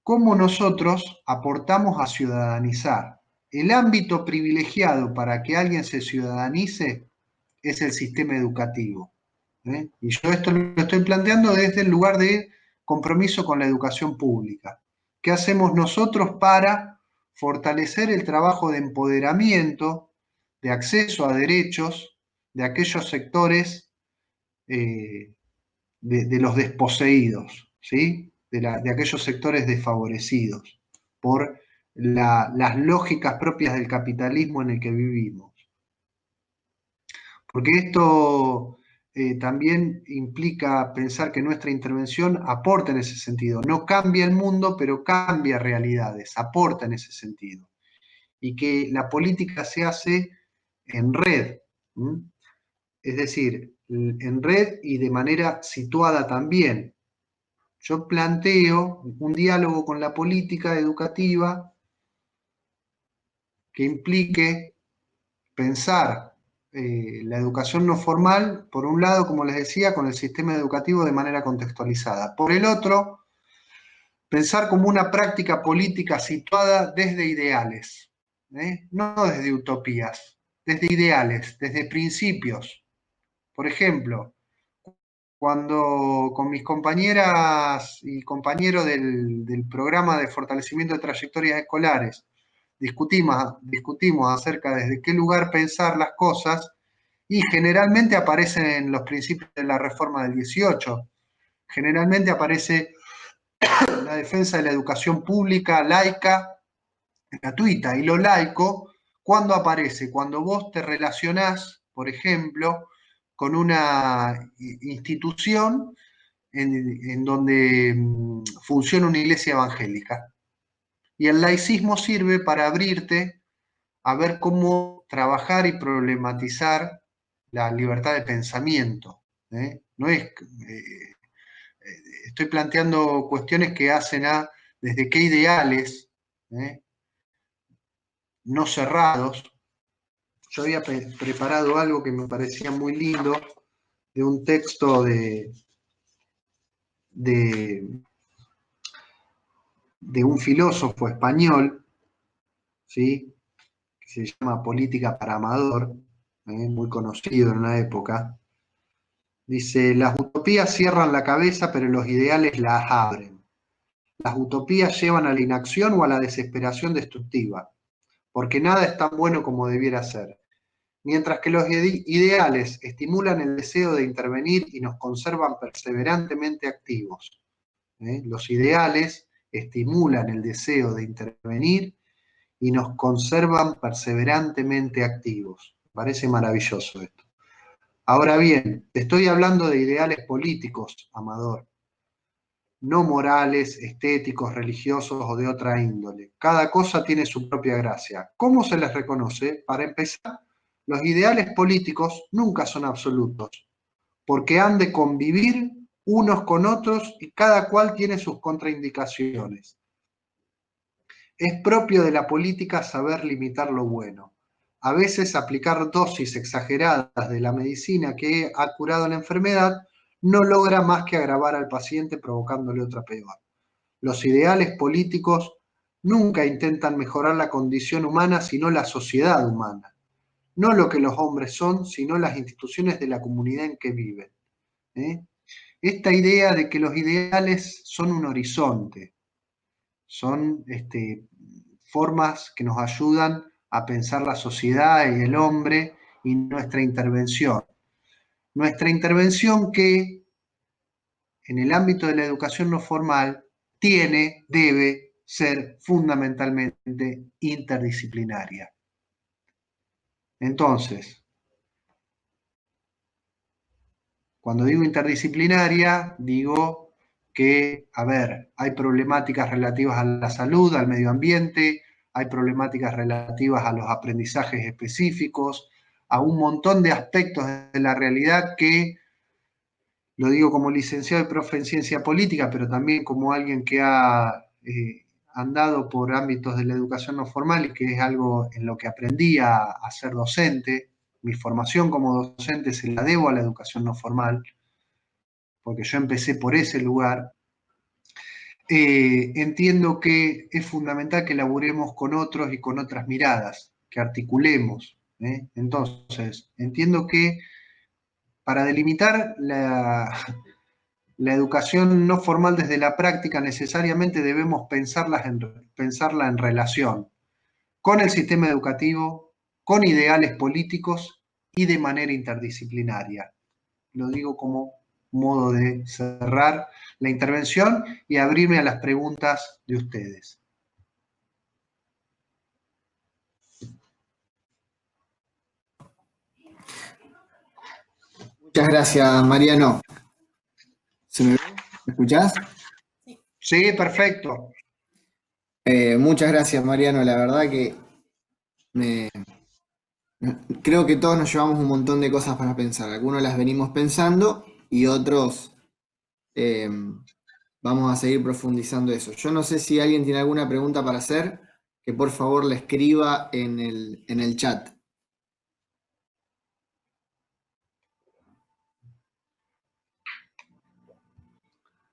¿Cómo nosotros aportamos a ciudadanizar? El ámbito privilegiado para que alguien se ciudadanice es el sistema educativo. Y yo esto lo estoy planteando desde el lugar de compromiso con la educación pública. ¿Qué hacemos nosotros para fortalecer el trabajo de empoderamiento, de acceso a derechos de aquellos sectores de los desposeídos, ¿sí? De aquellos sectores desfavorecidos por las lógicas propias del capitalismo en el que vivimos? Porque esto también implica pensar que nuestra intervención aporta en ese sentido. No cambia el mundo, pero cambia realidades, aporta en ese sentido. Y que la política se hace en red, ¿m? Es decir, en red y de manera situada también. Yo planteo un diálogo con la política educativa que implique pensar la educación no formal, por un lado, como les decía, con el sistema educativo de manera contextualizada. Por el otro, pensar como una práctica política situada desde ideales, no desde utopías, desde ideales, desde principios. Por ejemplo, cuando con mis compañeras y compañeros del programa de fortalecimiento de trayectorias escolares discutimos acerca de desde qué lugar pensar las cosas, y generalmente aparecen los principios de la reforma del 18. Generalmente aparece la defensa de la educación pública, laica, gratuita. Y lo laico, ¿cuándo aparece? Cuando vos te relacionás, por ejemplo, con una institución en donde funciona una iglesia evangélica. Y el laicismo sirve para abrirte a ver cómo trabajar y problematizar la libertad de pensamiento. No es, estoy planteando cuestiones que hacen a desde qué ideales no cerrados. Yo había preparado algo que me parecía muy lindo, de un texto de un filósofo español, ¿sí? Que se llama Política para Amador, muy conocido en una época. Dice, las utopías cierran la cabeza, pero los ideales las abren. Las utopías llevan a la inacción o a la desesperación destructiva, porque nada es tan bueno como debiera ser. Mientras que los ideales estimulan el deseo de intervenir y nos conservan perseverantemente activos. Los ideales estimulan el deseo de intervenir y nos conservan perseverantemente activos. Parece maravilloso esto. Ahora bien, te estoy hablando de ideales políticos, Amador, no morales, estéticos, religiosos o de otra índole. Cada cosa tiene su propia gracia. ¿Cómo se les reconoce? Para empezar, los ideales políticos nunca son absolutos, porque han de convivir unos con otros y cada cual tiene sus contraindicaciones. Es propio de la política saber limitar lo bueno. A veces aplicar dosis exageradas de la medicina que ha curado la enfermedad no logra más que agravar al paciente provocándole otra peor. Los ideales políticos nunca intentan mejorar la condición humana, sino la sociedad humana. No lo que los hombres son, sino las instituciones de la comunidad en que viven. Esta idea de que los ideales son un horizonte, son formas que nos ayudan a pensar la sociedad y el hombre y nuestra intervención. Nuestra intervención que en el ámbito de la educación no formal debe ser fundamentalmente interdisciplinaria. Entonces, cuando digo interdisciplinaria, digo que, a ver, hay problemáticas relativas a la salud, al medio ambiente, hay problemáticas relativas a los aprendizajes específicos, a un montón de aspectos de la realidad que, lo digo como licenciado y profe en ciencia política, pero también como alguien que ha andado por ámbitos de la educación no formal y que es algo en lo que aprendí a ser docente. Mi formación como docente se la debo a la educación no formal, porque yo empecé por ese lugar. Entiendo que es fundamental que laburemos con otros y con otras miradas, que articulemos. Entonces, entiendo que para delimitar la educación no formal desde la práctica, necesariamente debemos pensarla en relación con el sistema educativo, con ideales políticos y de manera interdisciplinaria. Lo digo como modo de cerrar la intervención y abrirme a las preguntas de ustedes. Muchas gracias, Mariano. ¿Se me ve? ¿Me escuchás? Sí, perfecto. Muchas gracias, Mariano. La verdad que creo que todos nos llevamos un montón de cosas para pensar. Algunos las venimos pensando y otros vamos a seguir profundizando eso. Yo no sé si alguien tiene alguna pregunta para hacer, que por favor la escriba en el chat.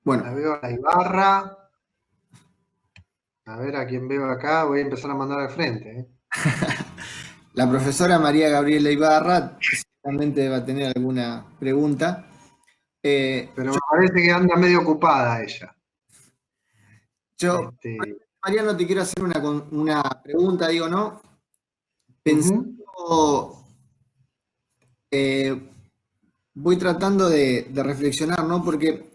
Bueno. La veo a la Ibarra. A ver a quién veo acá. Voy a empezar a mandar al frente. La profesora María Gabriela Ibarra seguramente va a tener alguna pregunta. Pero me parece que anda medio ocupada ella. Mariano, te quiero hacer una pregunta, digo, ¿no? Pensando, voy tratando de reflexionar, ¿no? Porque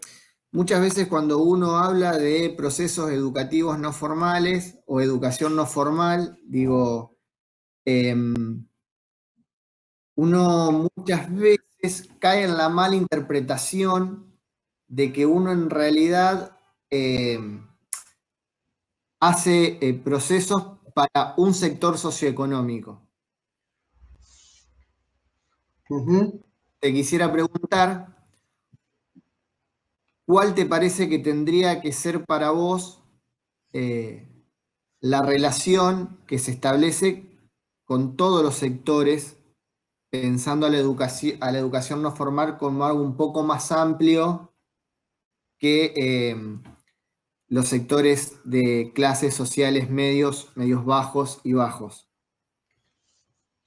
muchas veces cuando uno habla de procesos educativos no formales o educación no formal, digo, uno muchas veces cae en la mala interpretación de que uno en realidad hace procesos para un sector socioeconómico. Te quisiera preguntar, ¿cuál te parece que tendría que ser para vos la relación que se establece con todos los sectores, pensando a la educación no formal como algo un poco más amplio que los sectores de clases sociales medios, medios bajos y bajos?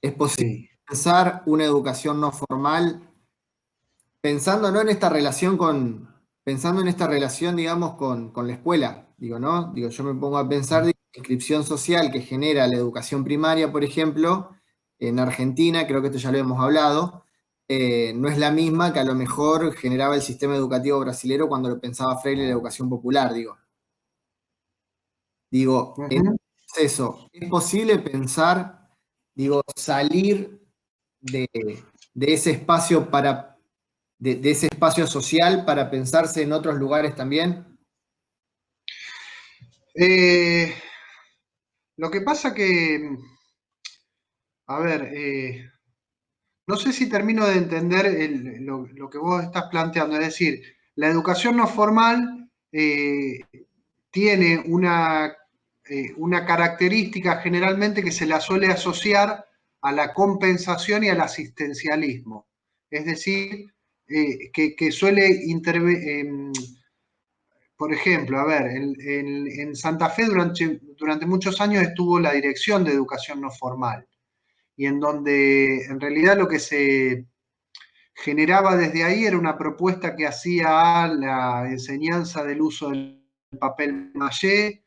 ¿Es posible pensar una educación no formal pensando no en esta relación pensando en esta relación, digamos, con la escuela? Digo, ¿no? Digo, yo me pongo a pensar de la inscripción social que genera la educación primaria, por ejemplo, en Argentina, creo que esto ya lo hemos hablado, no es la misma que a lo mejor generaba el sistema educativo brasilero cuando lo pensaba Freire en la educación popular, digo. Digo, entonces eso, ¿es posible pensar, digo, salir de ese espacio de ese espacio social para pensarse en otros lugares también? Lo que pasa que, a ver, no sé si termino de entender lo que vos estás planteando. Es decir, la educación no formal tiene una característica generalmente que se la suele asociar a la compensación y al asistencialismo. Es decir, que suele intervenir, por ejemplo, a ver, en Santa Fe durante muchos años estuvo la Dirección de Educación No Formal, y en donde en realidad lo que se generaba desde ahí era una propuesta que hacía a la enseñanza del uso del papel maché,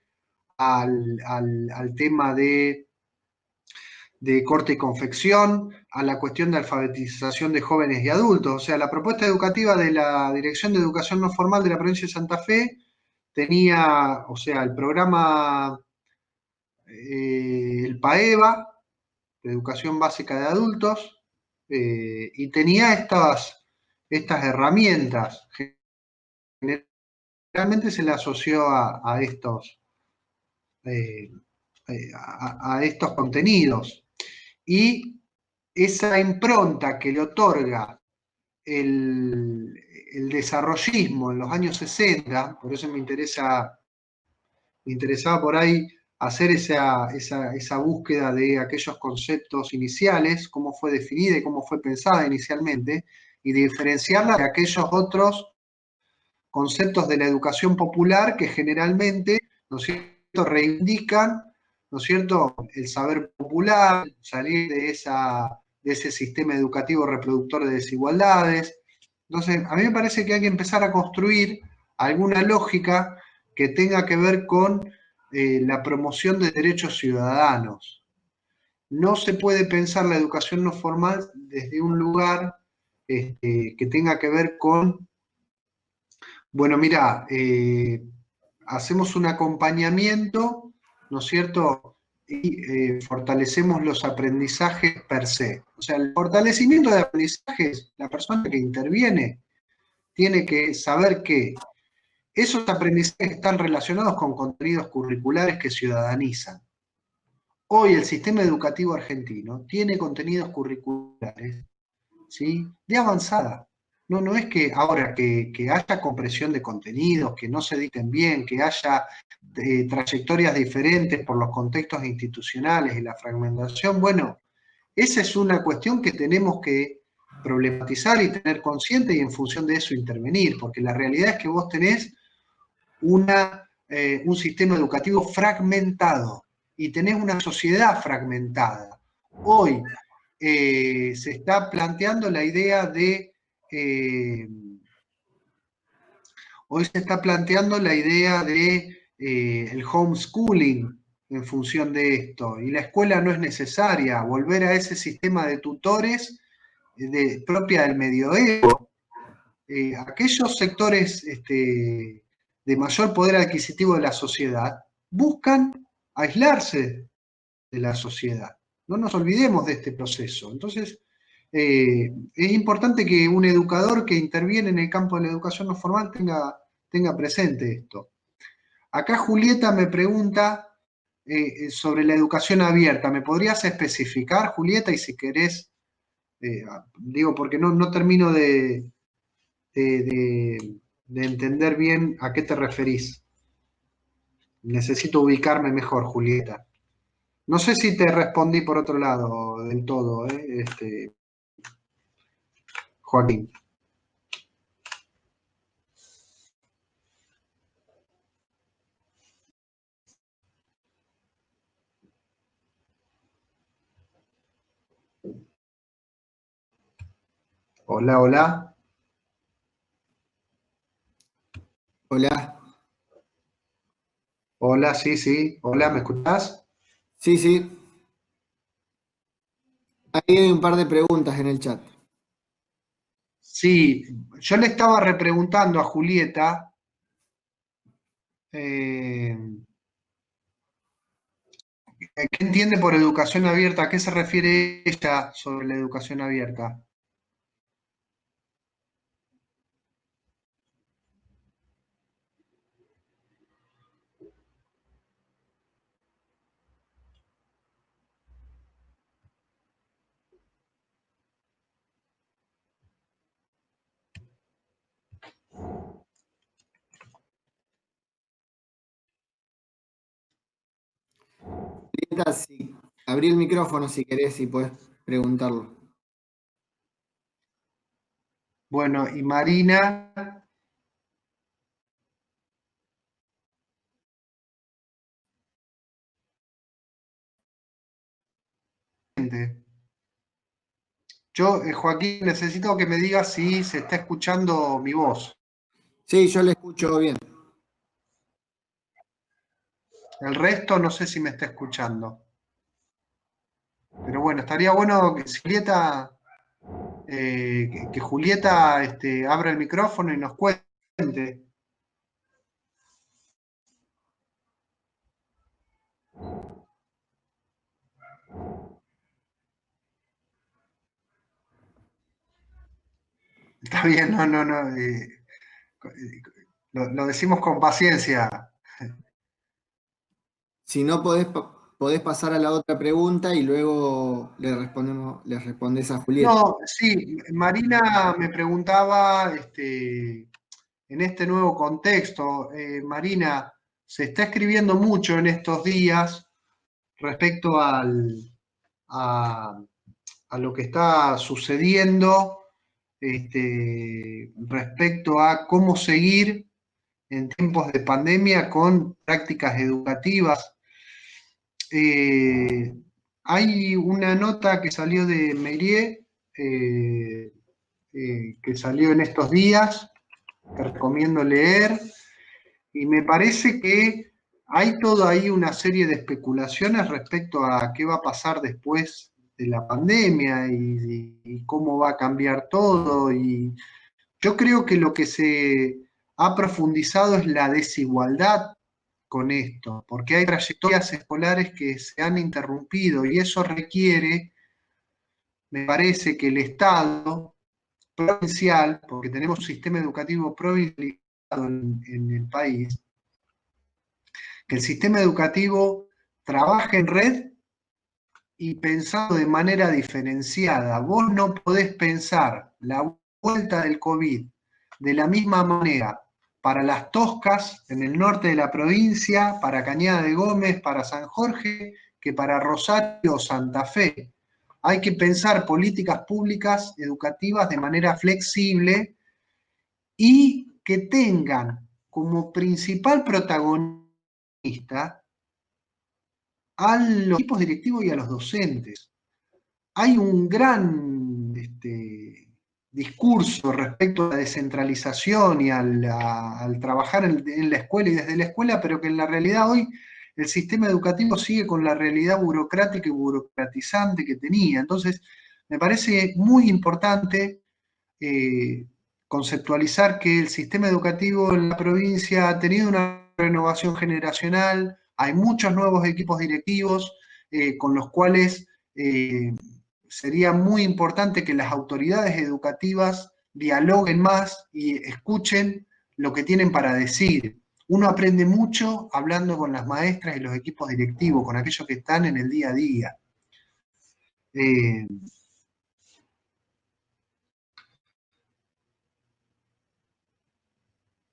al tema de corte y confección, a la cuestión de alfabetización de jóvenes y adultos. O sea, la propuesta educativa de la Dirección de Educación No Formal de la provincia de Santa Fe tenía, o sea, el programa, el PAEVA, de Educación Básica de Adultos, y tenía estas herramientas. Generalmente se le asoció a estos, eh, a estos contenidos. Y esa impronta que le otorga el desarrollismo en los años 60, por eso me interesaba por ahí hacer esa búsqueda de aquellos conceptos iniciales, cómo fue definida y cómo fue pensada inicialmente, y diferenciarla de aquellos otros conceptos de la educación popular que generalmente, ¿no es cierto?, reivindican, ¿no es cierto?, el saber popular, salir de ese sistema educativo reproductor de desigualdades. Entonces, a mí me parece que hay que empezar a construir alguna lógica que tenga que ver con la promoción de derechos ciudadanos. No se puede pensar la educación no formal desde un lugar que tenga que ver con, bueno, mira, hacemos un acompañamiento, ¿no es cierto?, y fortalecemos los aprendizajes per se. O sea, el fortalecimiento de aprendizajes, la persona que interviene tiene que saber que esos aprendizajes están relacionados con contenidos curriculares que ciudadanizan. Hoy el sistema educativo argentino tiene contenidos curriculares, ¿sí?, de avanzada. No es que ahora que haya compresión de contenidos, que no se dicten bien, que haya trayectorias diferentes por los contextos institucionales y la fragmentación. Bueno, esa es una cuestión que tenemos que problematizar y tener consciente, y en función de eso intervenir, porque la realidad es que vos tenés un sistema educativo fragmentado y tenés una sociedad fragmentada. Hoy se está planteando la idea de el homeschooling en función de esto, y la escuela no es necesaria, volver a ese sistema de tutores propia del medioevo. Aquellos sectores de mayor poder adquisitivo de la sociedad buscan aislarse de la sociedad. No nos olvidemos de este proceso. Entonces, es importante que un educador que interviene en el campo de la educación no formal tenga presente esto. Acá Julieta me pregunta sobre la educación abierta. ¿Me podrías especificar, Julieta? Y si querés, digo, porque no termino de entender bien a qué te referís. Necesito ubicarme mejor, Julieta. No sé si te respondí por otro lado del todo, Joaquín. Hola, hola. Hola. Hola, sí, sí. Hola, ¿me escuchás? Sí, sí. Ahí hay un par de preguntas en el chat. Sí, yo le estaba repreguntando a Julieta eh, ¿qué entiende por educación abierta? ¿A qué se refiere ella sobre la educación abierta? Julieta, sí. Abrí el micrófono si querés y podés preguntarlo. Bueno, y Marina, yo, Joaquín, necesito que me digas si se está escuchando mi voz. Sí, yo le escucho bien. El resto no sé si me está escuchando. Pero bueno, estaría bueno que Julieta, que Julieta abra el micrófono y nos cuente. Está bien, no. Lo decimos con paciencia. Si no, podés pasar a la otra pregunta y luego le respondés a Julieta. No, sí, Marina me preguntaba, en este nuevo contexto, Marina, se está escribiendo mucho en estos días respecto a, a lo que está sucediendo, respecto a cómo seguir en tiempos de pandemia con prácticas educativas. Eh, Hay una nota que salió de Mérieux, que salió en estos días, que recomiendo leer, y me parece que hay toda ahí una serie de especulaciones respecto a qué va a pasar después de la pandemia y cómo va a cambiar todo. Y yo creo que lo que se ha profundizado es la desigualdad con esto, porque hay trayectorias escolares que se han interrumpido y eso requiere, me parece, que el Estado provincial, porque tenemos un sistema educativo provincializado en el país, que el sistema educativo trabaje en red y pensado de manera diferenciada. Vos no podés pensar la vuelta del COVID de la misma manera para Las Toscas, en el norte de la provincia, para Cañada de Gómez, para San Jorge, que para Rosario o Santa Fe. Hay que pensar políticas públicas educativas de manera flexible y que tengan como principal protagonista a los equipos directivos y a los docentes. Hay un gran discurso respecto a la descentralización y al trabajar en la escuela y desde la escuela, pero que en la realidad hoy el sistema educativo sigue con la realidad burocrática y burocratizante que tenía. Entonces, me parece muy importante conceptualizar que el sistema educativo en la provincia ha tenido una renovación generacional, hay muchos nuevos equipos directivos con los cuales sería muy importante que las autoridades educativas dialoguen más y escuchen lo que tienen para decir. Uno aprende mucho hablando con las maestras y los equipos directivos, con aquellos que están en el día a día.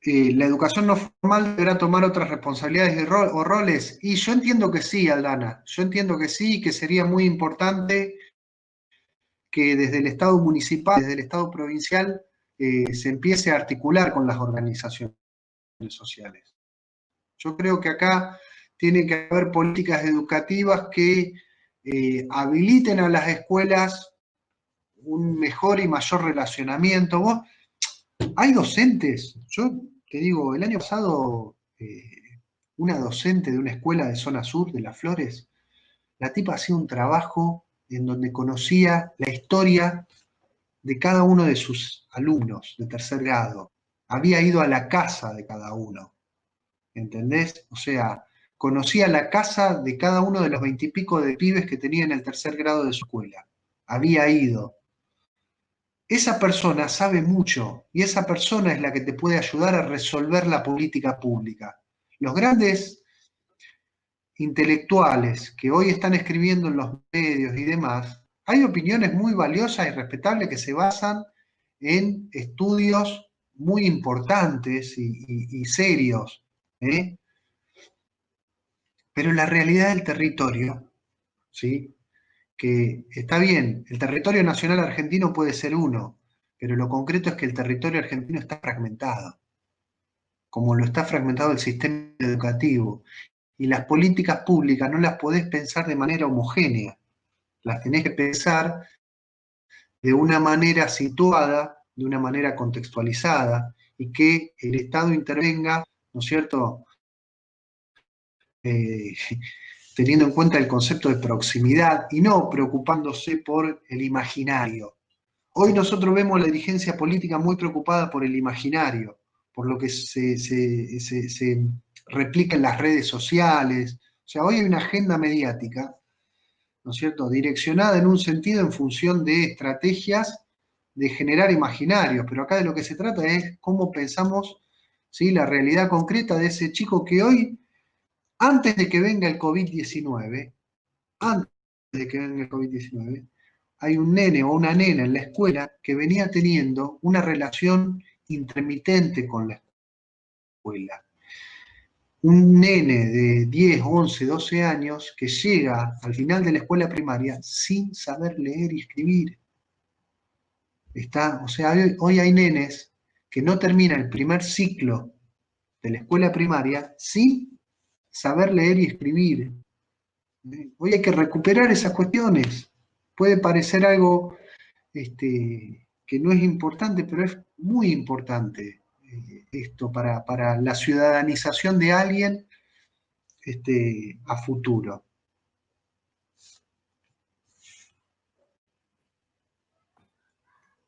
La educación no formal deberá tomar otras responsabilidades o roles. Y yo entiendo que sí, Aldana. Yo entiendo que sí, que sería muy importante que desde el Estado municipal, desde el Estado provincial, se empiece a articular con las organizaciones sociales. Yo creo que acá tiene que haber políticas educativas que habiliten a las escuelas un mejor y mayor relacionamiento. Hay docentes, yo te digo, el año pasado una docente de una escuela de zona sur de Las Flores, la tipa hacía un trabajo en donde conocía la historia de cada uno de sus alumnos de tercer grado. Había ido a la casa de cada uno, ¿entendés? O sea, conocía la casa de cada uno de los 20 y pico de pibes que tenía en el tercer grado de su escuela. Había ido. Esa persona sabe mucho y esa persona es la que te puede ayudar a resolver la política pública. Los grandes intelectuales que hoy están escribiendo en los medios y demás, hay opiniones muy valiosas y respetables que se basan en estudios muy importantes y serios, ¿eh? Pero la realidad del territorio, ¿sí? Que está bien, el territorio nacional argentino puede ser uno, pero lo concreto es que el territorio argentino está fragmentado, como lo está fragmentado el sistema educativo. Y las políticas públicas no las podés pensar de manera homogénea, las tenés que pensar de una manera situada, de una manera contextualizada, y que el Estado intervenga, ¿no es cierto?, eh, teniendo en cuenta el concepto de proximidad y no preocupándose por el imaginario. Hoy nosotros vemos la dirigencia política muy preocupada por el imaginario, por lo que se replica en las redes sociales. O sea, hoy hay una agenda mediática, ¿no es cierto?, direccionada en un sentido en función de estrategias de generar imaginarios, pero acá de lo que se trata es cómo pensamos, ¿sí?, la realidad concreta de ese chico que hoy, antes de que venga el COVID-19, antes de que venga el COVID-19, hay un nene o una nena en la escuela que venía teniendo una relación intermitente con la escuela. Un nene de 10, 11, 12 años que llega al final de la escuela primaria sin saber leer y escribir. O sea, hoy hay nenes que no terminan el primer ciclo de la escuela primaria sin saber leer y escribir. Hoy hay que recuperar esas cuestiones. Puede parecer algo que no es importante, pero es muy importante esto para la ciudadanización de alguien a futuro.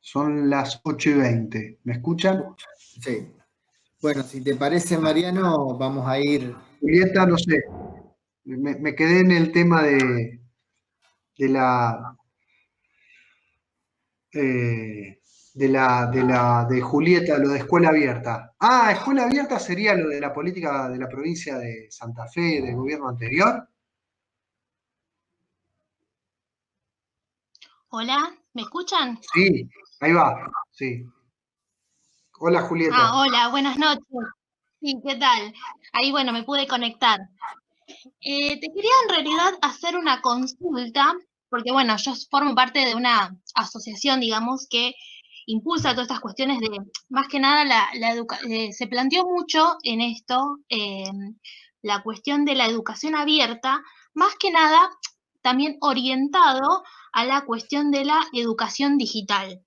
Son las 8:20. ¿Me escuchan? Sí. Bueno, si te parece, Mariano, vamos a ir. Julieta, no sé. Me quedé en el tema de Julieta, lo de escuela abierta. Ah, escuela abierta sería lo de la política de la provincia de Santa Fe, del gobierno anterior. Hola, ¿me escuchan? Sí, ahí va, sí. Hola, Julieta. Ah, hola, buenas noches. Sí, ¿qué tal? Ahí, bueno, me pude conectar. Te quería en realidad hacer una consulta, porque bueno, yo formo parte de una asociación, digamos, que impulsa todas estas cuestiones de, más que nada, se planteó mucho en esto la cuestión de la educación abierta, más que nada también orientado a la cuestión de la educación digital.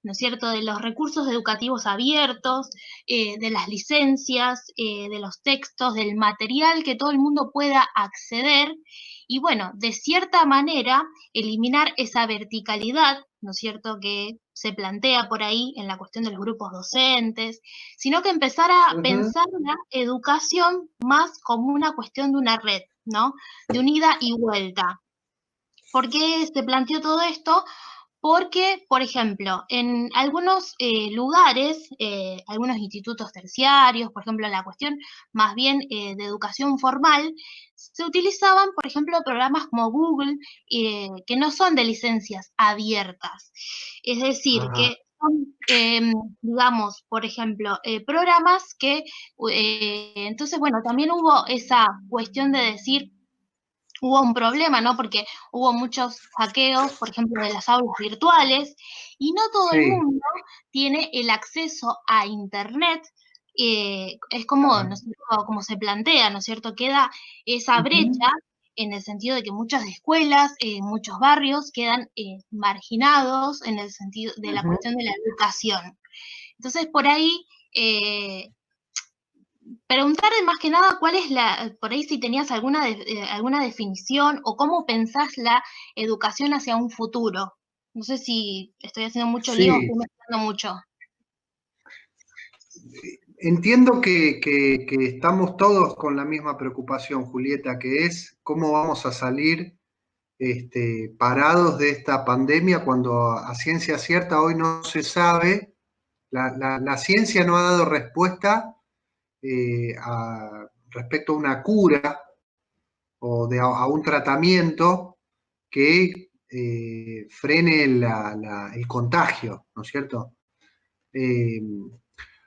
¿No es cierto?, de los recursos educativos abiertos, de las licencias, de los textos, del material que todo el mundo pueda acceder y, bueno, de cierta manera, eliminar esa verticalidad, ¿no es cierto?, que se plantea por ahí en la cuestión de los grupos docentes, sino que empezar a pensar la educación más como una cuestión de una red, ¿no?, de un ida y vuelta. ¿Por qué se planteó todo esto? Porque, por ejemplo, en algunos lugares, algunos institutos terciarios, por ejemplo, la cuestión más bien de educación formal, se utilizaban, por ejemplo, programas como Google, que no son de licencias abiertas. Es decir, Ajá. que son, digamos, por ejemplo, programas que, entonces, bueno, también hubo esa cuestión de decir, hubo un problema, ¿no? Porque hubo muchos hackeos, por ejemplo, de las aulas virtuales, y no todo el Sí, mundo tiene el acceso a Internet. Es como, ¿no es cierto?, como se plantea, ¿no es cierto? Queda esa ujú, brecha en el sentido de que muchas escuelas, muchos barrios quedan marginados en el sentido de la ujú. cuestión de la educación. Entonces, por ahí, eh, preguntarle más que nada cuál es por ahí si tenías alguna definición o cómo pensás la educación hacia un futuro. No sé si estoy haciendo mucho lío o Sí, estoy mezclando mucho. entiendo que estamos todos con la misma preocupación, Julieta, que es cómo vamos a salir parados de esta pandemia cuando a ciencia cierta hoy no se sabe, la ciencia no ha dado respuesta respecto a una cura o a un tratamiento que frene el contagio, ¿no es cierto? Eh,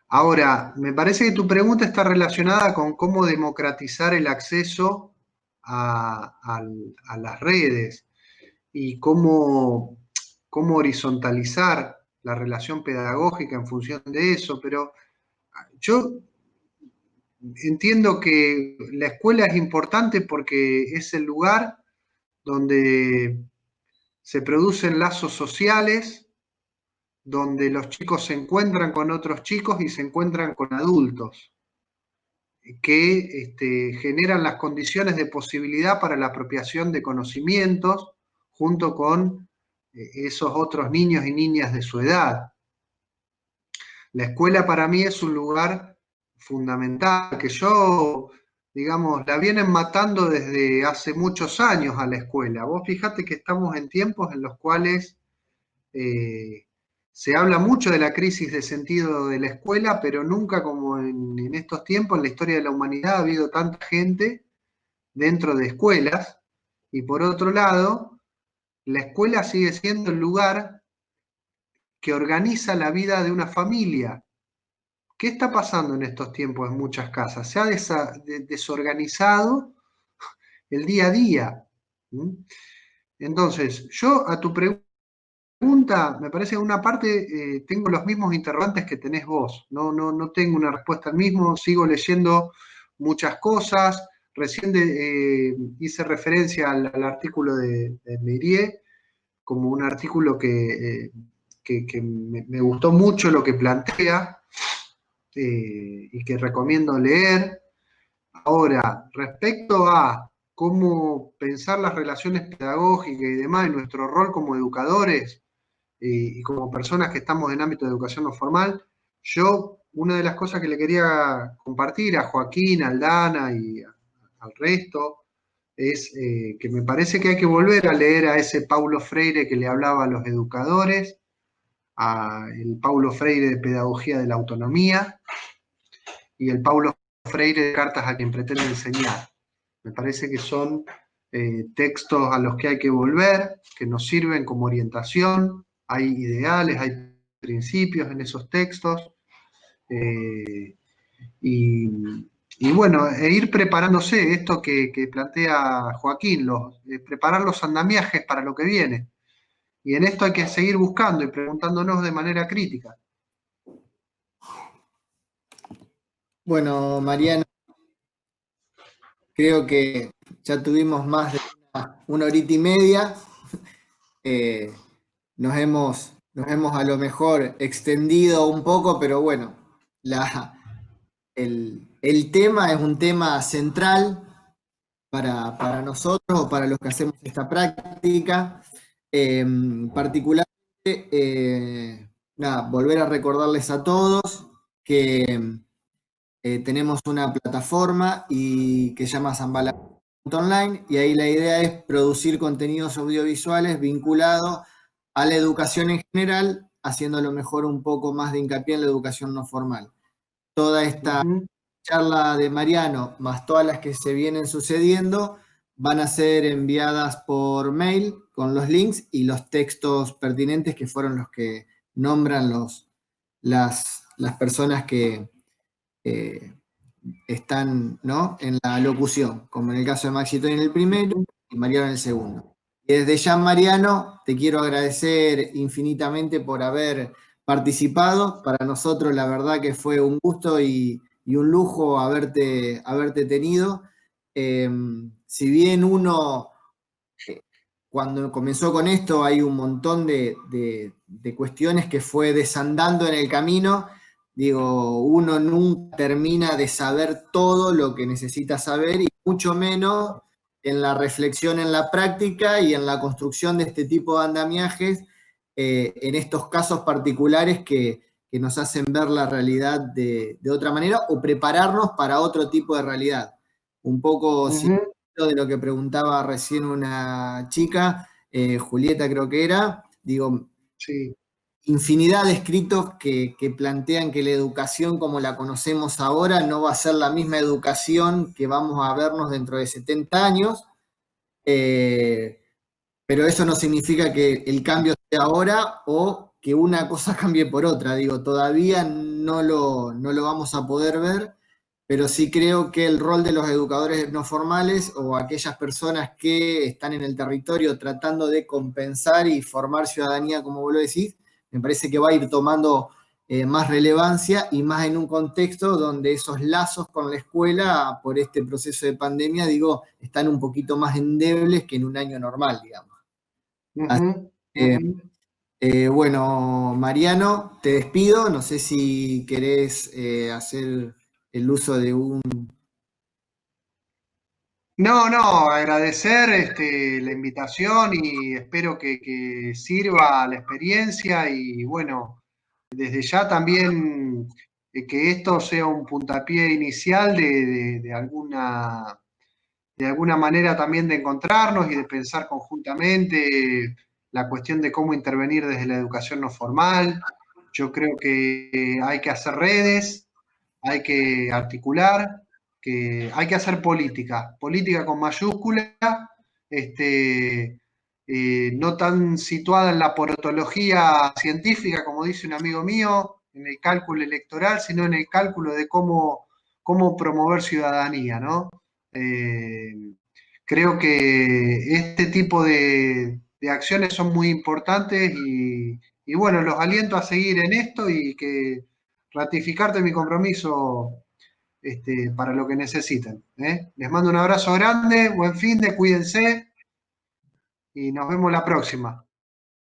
Ahora, me parece que tu pregunta está relacionada con cómo democratizar el acceso a las redes y cómo horizontalizar la relación pedagógica en función de eso, pero yo entiendo que la escuela es importante porque es el lugar donde se producen lazos sociales, donde los chicos se encuentran con otros chicos y se encuentran con adultos, que generan las condiciones de posibilidad para la apropiación de conocimientos junto con esos otros niños y niñas de su edad. La escuela para mí es un lugar fundamental, que yo, digamos, la vienen matando desde hace muchos años a la escuela. Vos fijate que estamos en tiempos en los cuales eh, se habla mucho de la crisis de sentido de la escuela, pero nunca como en estos tiempos, en la historia de la humanidad, ha habido tanta gente dentro de escuelas. Y por otro lado, la escuela sigue siendo el lugar que organiza la vida de una familia. ¿Qué está pasando en estos tiempos en muchas casas? Se ha desorganizado el día a día. ¿Mm? Entonces, yo a tu pregunta, me parece que en una parte tengo los mismos interrogantes que tenés vos. No tengo una respuesta al mismo, sigo leyendo muchas cosas. Recién hice referencia al artículo de Mérier como un artículo que me gustó mucho lo que plantea y que recomiendo leer. Ahora, respecto a cómo pensar las relaciones pedagógicas y demás, en nuestro rol como educadores y como personas que estamos en ámbito de educación no formal, yo una de las cosas que le quería compartir a Joaquín, a Aldana y al resto es que me parece que hay que volver a leer a ese Paulo Freire que le hablaba a los educadores, a el Paulo Freire de Pedagogía de la Autonomía y el Paulo Freire de Cartas a quien pretende enseñar. Me parece que son textos a los que hay que volver, que nos sirven como orientación, hay ideales, hay principios en esos textos, eh, y, y, bueno, ir preparándose, esto que plantea Joaquín, preparar los andamiajes para lo que viene. Y en esto hay que seguir buscando y preguntándonos de manera crítica. Bueno, Mariano, creo que ya tuvimos más de una horita y media. Eh, nos hemos a lo mejor extendido un poco, pero bueno, el tema es un tema central para nosotros o para los que hacemos esta práctica. Particularmente, nada, volver a recordarles a todos que tenemos una plataforma y que se llama Zambala online, y ahí la idea es producir contenidos audiovisuales vinculados a la educación en general, haciéndolo mejor un poco más de hincapié en la educación no formal. Toda esta charla de Mariano, más todas las que se vienen sucediendo, van a ser enviadas por mail con los links y los textos pertinentes que fueron los que nombran las personas que están, ¿no?, en la locución, como en el caso de Maxito en el primero y Mariano en el segundo. Y desde ya, Mariano, te quiero agradecer infinitamente por haber participado. Para nosotros, la verdad que fue un gusto y un lujo haberte tenido. Si bien uno, cuando comenzó con esto, hay un montón de cuestiones que fue desandando en el camino. Digo, uno nunca termina de saber todo lo que necesita saber, y mucho menos en la reflexión en la práctica y en la construcción de este tipo de andamiajes, en estos casos particulares que nos hacen ver la realidad de otra manera o prepararnos para otro tipo de realidad. Un poco de lo que preguntaba recién una chica, Julieta creo que era, digo, Sí. infinidad de escritos que plantean que la educación como la conocemos ahora no va a ser la misma educación que vamos a vernos dentro de 70 años, pero eso no significa que el cambio sea ahora o que una cosa cambie por otra. Digo, todavía no lo vamos a poder ver, pero sí creo que el rol de los educadores no formales o aquellas personas que están en el territorio tratando de compensar y formar ciudadanía, como vos lo decís, me parece que va a ir tomando más relevancia, y más en un contexto donde esos lazos con la escuela, por este proceso de pandemia, digo, están un poquito más endebles que en un año normal, digamos. Bueno, Mariano, te despido. No sé si querés hacer el uso de un... No, agradecer la invitación y espero que sirva la experiencia y bueno, desde ya también que esto sea un puntapié inicial de alguna manera también de encontrarnos y de pensar conjuntamente la cuestión de cómo intervenir desde la educación no formal. Yo creo que hay que hacer redes, hay que articular, que hay que hacer política, política con mayúscula, no tan situada en la porotología científica, como dice un amigo mío, en el cálculo electoral, sino en el cálculo de cómo promover ciudadanía, ¿no? Creo que este tipo de acciones son muy importantes y bueno, los aliento a seguir en esto y que ratificarte mi compromiso para lo que necesiten. ¿Eh? Les mando un abrazo grande, buen fin de, cuídense y nos vemos la próxima.